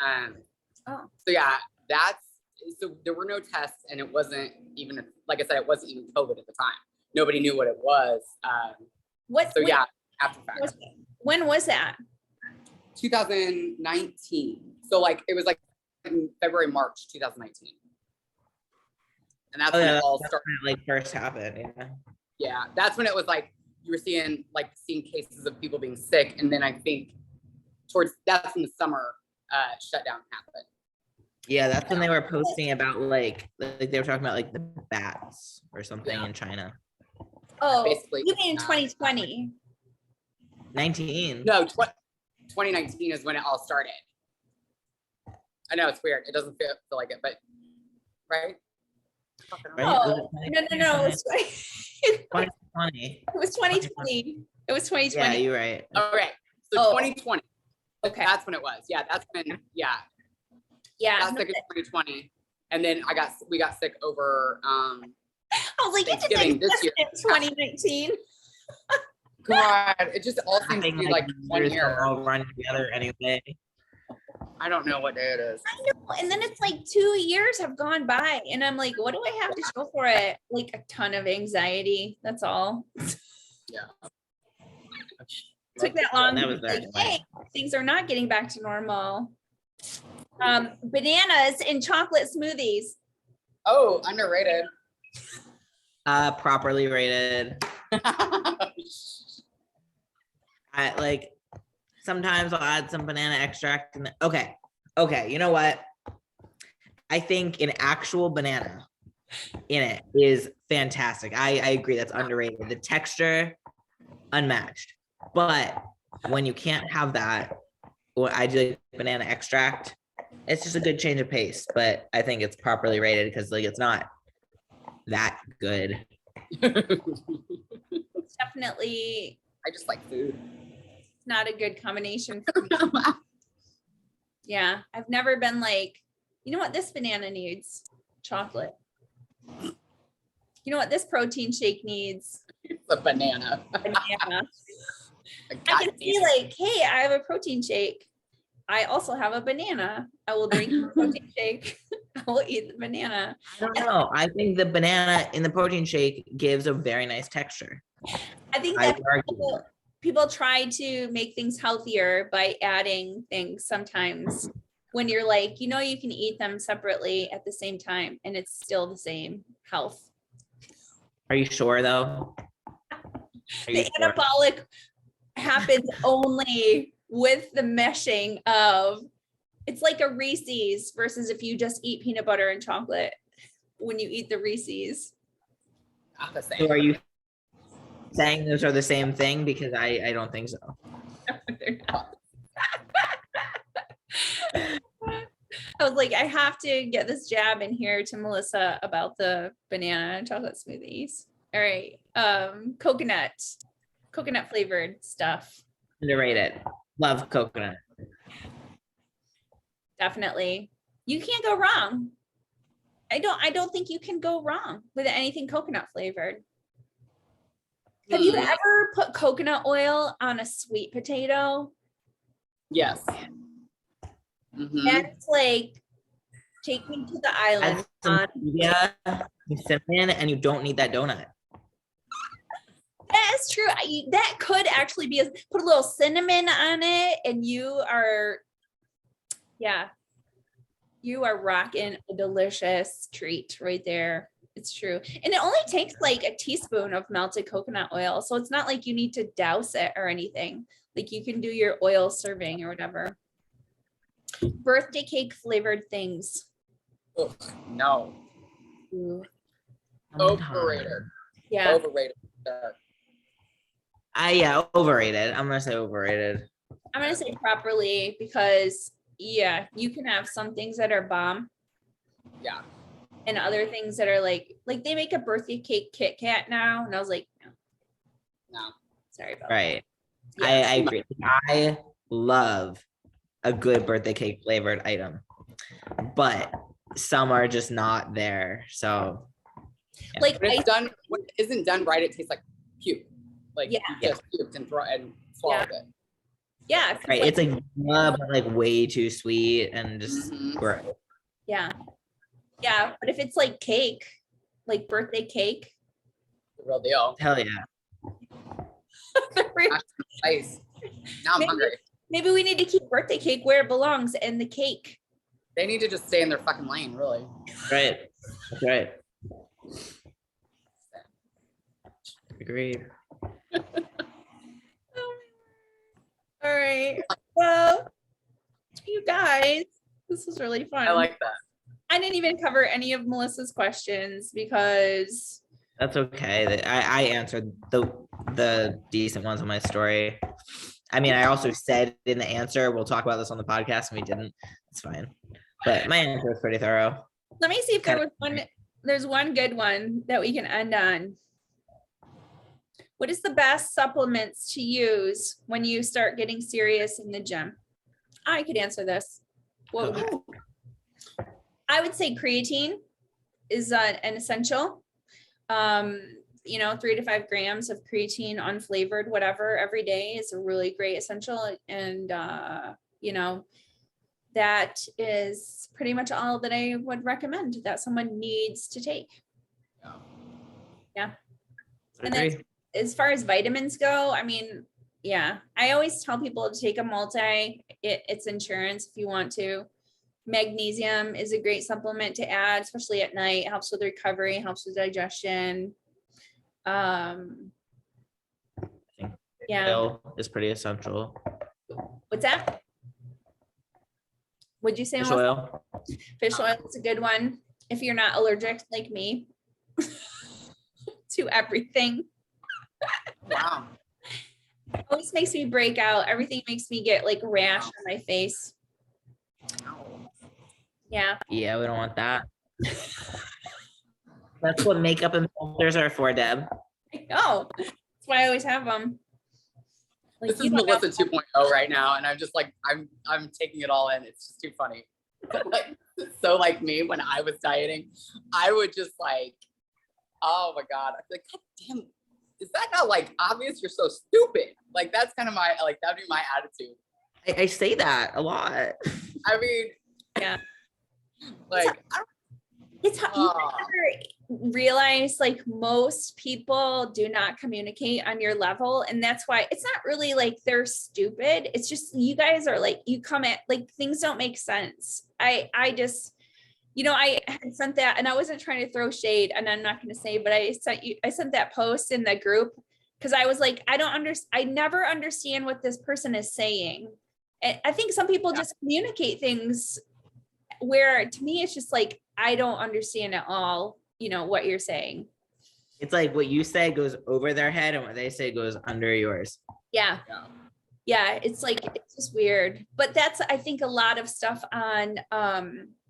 So yeah, so there were no tests, and it wasn't even, like I said, it wasn't even COVID at the time. Nobody knew what it was. After fact. When was that? 2019. So like it was like in February, March 2019. And that's when it all started. Like first happened, yeah. Yeah, that's when it was like you were seeing cases of people being sick, and then I think that's when the summer shutdown happened. Yeah, that's when they were posting about like they were talking about like the bats or something in China. Oh, basically, you mean 2020? 19. No, 2019 is when it all started. I know it's weird. It doesn't feel like it, but right? Oh, no. It's 2020. It was 2020. It was 2020. Yeah, you're right. Okay. So 2020. Okay. That's when it was. Yeah, that's when, yeah. Yeah. I got sick in 2020. And then we got sick over I was like, Thanksgiving this year. 2019. God, it just all seems to be like 1 year. All run together anyway. I don't know what day it is. I know. And then it's like 2 years have gone by, and I'm like, what do I have to show for it? Like a ton of anxiety. That's all. Yeah. Took that long. That was like, hey, things are not getting back to normal. Bananas in chocolate smoothies. Oh, underrated. Properly rated. I like sometimes I'll add some banana extract in okay. You know what? I think an actual banana in it is fantastic. I agree, that's underrated. The texture, unmatched. But when you can't have that, what I do like banana extract, it's just a good change of pace. But I think it's properly rated because like it's not that good. It's definitely I just like food. not a good combination for me. Yeah, I've never been like, you know what this banana needs? Chocolate. You know what this protein shake needs? A banana. Banana. I can see like, hey, I have a protein shake. I also have a banana. I will drink the protein shake. I will eat the banana. I don't know. I think the banana in the protein shake gives a very nice texture. I think that people try to make things healthier by adding things sometimes when you're like, you can eat them separately at the same time and it's still the same health. Are you sure though? The anabolic happens only with the meshing of, it's like a Reese's versus if you just eat peanut butter and chocolate when you eat the Reese's. Not the same. So are you saying those are the same thing? Because I don't think so. They're not. I was like, I have to get this jab in here to Melissa about the banana and chocolate smoothies. All right. Coconut flavored stuff. Underrated. Love coconut. Definitely. You can't go wrong. I don't think you can go wrong with anything coconut flavored. Have you ever put coconut oil on a sweet potato? Yes. Mm-hmm. That's like, take me to the island. Yeah, cinnamon, and you don't need that donut. That's true. That could actually be put a little cinnamon on it, and you are rocking a delicious treat right there. It's true. And it only takes like a teaspoon of melted coconut oil. So it's not like you need to douse it or anything. Like you can do your oil serving or whatever. Birthday cake flavored things. Ugh, no. Ooh. Overrated. Yeah. Overrated. Overrated. I'm gonna say overrated. I'm gonna say properly because you can have some things that are bomb. Yeah. And other things that are like they make a birthday cake Kit Kat now, and I was like, no. Sorry about right. that. I agree. I love a good birthday cake flavored item, but some are just not there. So like when it's done, when it isn't done right, it tastes like puke. Like you just puked and swallowed it. Yeah. Right. It's like but like way too sweet and just gross. Yeah. Yeah. But if it's like cake, like birthday cake. The real deal. Hell yeah. Ice. Now I'm hungry. Maybe we need to keep birthday cake where it belongs in the cake. They need to just stay in their fucking lane, really. Right. That's right. Agreed. All right. Well, you guys, this was really fun. I like that. I didn't even cover any of Melissa's questions because That's okay. I answered the decent ones on my story. I mean, I also said in the answer, we'll talk about this on the podcast, and we didn't. It's fine. But my answer was pretty thorough. let me see if there was one. There's one good one that we can end on. What is the best supplements to use when you start getting serious in the gym? I could answer this. What would you? I would say creatine is an essential. 3 to 5 grams of creatine, unflavored, whatever, every day is a really great essential. And, that is pretty much all that I would recommend that someone needs to take. Yeah. And then as far as vitamins go, I mean, yeah, I always tell people to take a multi. It's insurance if you want to. Magnesium is a great supplement to add, especially at night. It helps with recovery, helps with digestion. Yeah. Oil is pretty essential. What's that? Would you say? Fish oil. Fish oil is a good one if you're not allergic like me to everything. Wow. Always makes me break out. Everything makes me get like rash on my face. Yeah. Yeah, we don't want that. That's what makeup and filters are for, Deb. I know. That's why I always have them. Like, This is Melissa 2.0 right now, and I'm just like, I'm taking it all in. It's just too funny. So like me, when I was dieting, I would just like, oh my God, I'd be like, God damn, is that not like obvious? You're so stupid. Like that's kind of my, like that'd be my attitude. I say that a lot. I mean, yeah. Like, it's how you never realize like most people do not communicate on your level. And that's why it's not really like they're stupid. It's just you guys are like, you come at like things don't make sense. I just, I had sent that and I wasn't trying to throw shade and I'm not going to say, but I sent that post in the group because I was like, I never understand what this person is saying. And I think some people just communicate things where to me, it's just like, I don't understand at all, what you're saying. It's like what you say goes over their head and what they say goes under yours. Yeah. It's like, it's just weird, but that's, I think a lot of stuff on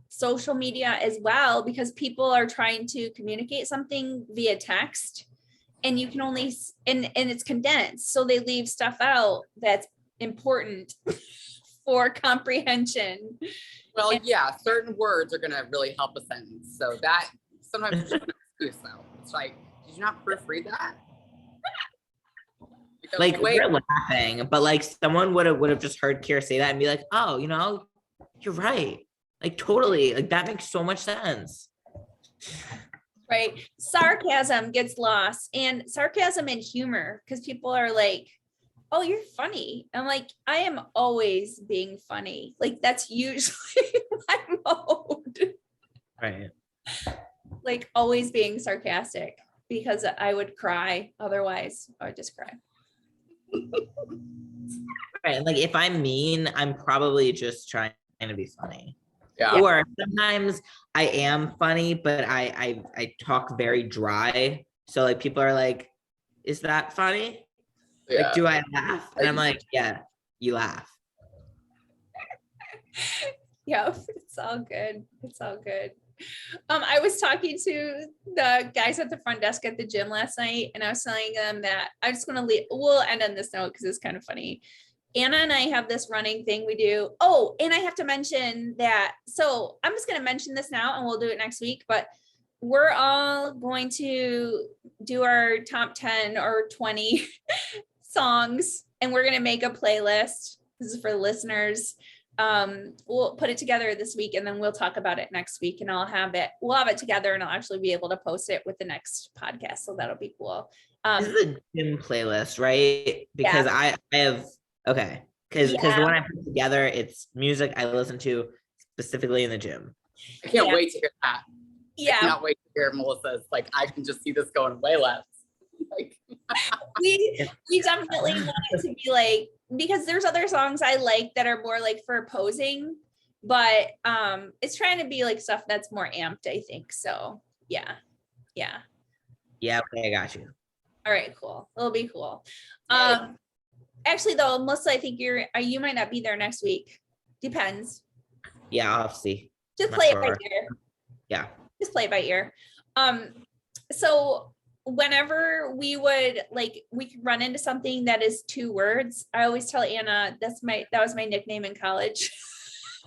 social media as well, because people are trying to communicate something via text and you can only, and it's condensed. So they leave stuff out that's important for comprehension. well, yeah, certain words are going to really help a sentence. So that sometimes it's just an excuse though. It's like, did you not proofread that? Because, like we're laughing, but like someone would have just heard Kira say that and be like, oh, you're right. Like totally, like that makes so much sense. Right. Sarcasm gets lost, and sarcasm and humor, because people are like, oh, you're funny. I'm like, I am always being funny. Like that's usually my mode. Right. Like always being sarcastic because I would cry. Otherwise, I would just cry. Right. Like if I'm mean, I'm probably just trying to be funny. Yeah. Or sometimes I am funny, but I talk very dry. So like people are like, is that funny? Yeah. Like, do I laugh? And I'm like, yeah, you laugh. Yeah, it's all good. It's all good. I was talking to the guys at the front desk at the gym last night, and I was telling them that I'm just going to leave. We'll end on this note because it's kind of funny. Anna and I have this running thing we do. Oh, and I have to mention that. So I'm just going to mention this now and we'll do it next week, but we're all going to do our top 10 or 20 songs, and we're going to make a playlist. This is for listeners. we'll put it together this week and then we'll talk about it next week, and we'll have it together and I'll actually be able to post it with the next podcast. So that'll be cool. This is a gym playlist, right? Because I have, okay. Because the one I put together, it's music I listen to specifically in the gym. I can't wait to hear that. Yeah. I cannot wait to hear Melissa's. Like, I can just see this going way left. Like, we definitely want it to be like, because there's other songs I like that are more like for posing, but it's trying to be like stuff that's more amped, I think. So yeah. Okay, I got you. All right, cool. It'll be cool. Actually though, Melissa, I think you might not be there next week. Depends. Yeah, I'll have to see. Just play it by ear. Yeah. Just play it by ear. So whenever we could run into something that is 2 words, I always tell Anna that was my nickname in college.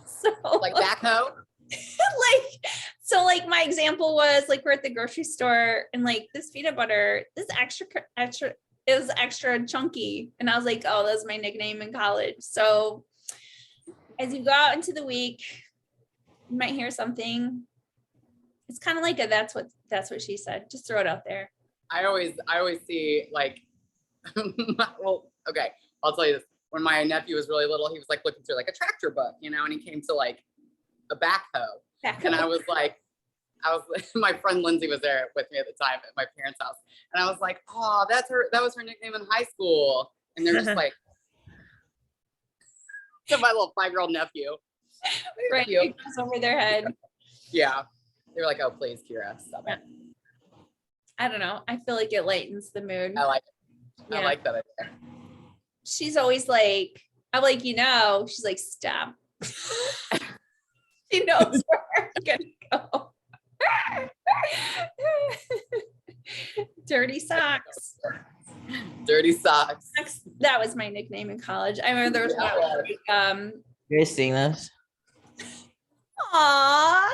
So like backhoe. Like my example was like, we're at the grocery store and like this peanut butter, this extra it was extra chunky, and I was like, oh, that's my nickname in college. So as you go out into the week, you might hear something. It's kind of like that's what she said. Just throw it out there. I always see like, well, okay, I'll tell you this. When my nephew was really little, he was like looking through like a tractor book, and he came to like a backhoe. And I was my friend Lindsay was there with me at the time at my parents' house, and I was like, oh, that was her nickname in high school. And they're just like, to my little 5-year-old nephew. Right, it goes over their head. Yeah, they were like, oh, please, Kira, stop it. I don't know. I feel like it lightens the mood. I like it. Yeah. I like that idea. She's always like, I'm like, she's like, stop. She knows where I'm gonna go. Dirty socks. Dirty socks. That was my nickname in college. I remember there was one. You guys seeing this? Aww.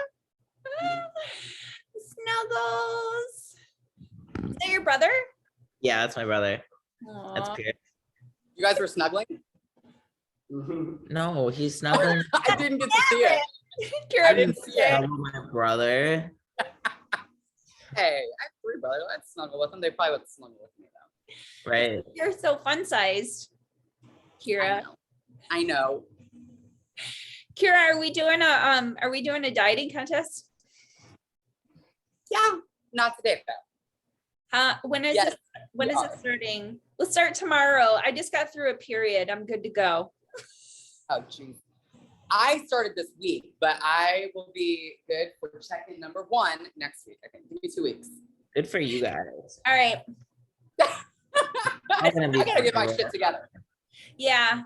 Snuggles. Is that your brother? Yeah, that's my brother. Aww. That's good. You guys were snuggling? No, he's snuggling. I didn't get to see it. I didn't see it. My brother. Hey, I have 3 brothers. I'd snuggle with them. They probably would snuggle with me though. Right. You're so fun sized, Kira. I know. Kira, are we doing a dieting contest? Yeah, not today though. When is it starting? Let's start tomorrow. I just got through a period. I'm good to go. Oh, geez. I started this week, but I will be good for check-in number 1 next week. I think. Give me 2 weeks. Good for you guys. All right. I gotta get my shit together. Yeah.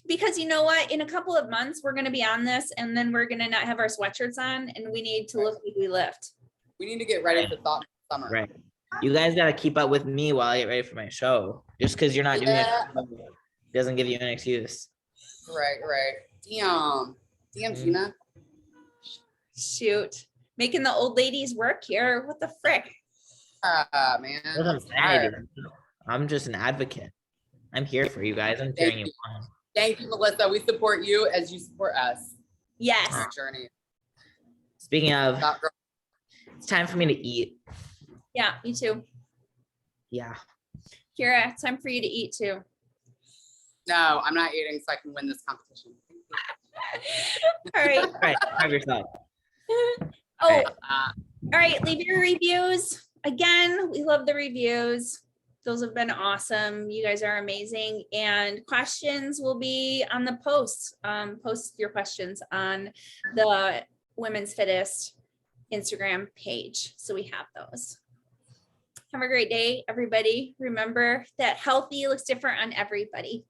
Because you know what? In a couple of months, we're going to be on this, and then we're going to not have our sweatshirts on, and we need to look like we lift. We need to get ready for summer. Right. You guys got to keep up with me while I get ready for my show. Just because you're not doing it doesn't give you an excuse. Right. Damn, Gina. Shoot. Making the old ladies work here. What the frick? Man. I'm just an advocate. I'm here for you guys. I'm cheering you on. Thank you, Melissa. We support you as you support us. Yes. Our journey. Speaking of, it's time for me to eat. Yeah, me too. Yeah. Kira, it's time for you to eat too. No, I'm not eating so I can win this competition. All right. All right. Have yourself. All right. Leave your reviews. Again, we love the reviews. Those have been awesome. You guys are amazing. And questions will be on the posts. Post your questions on the Women's Fittest Instagram page. So we have those. Have a great day, everybody. Remember that healthy looks different on everybody.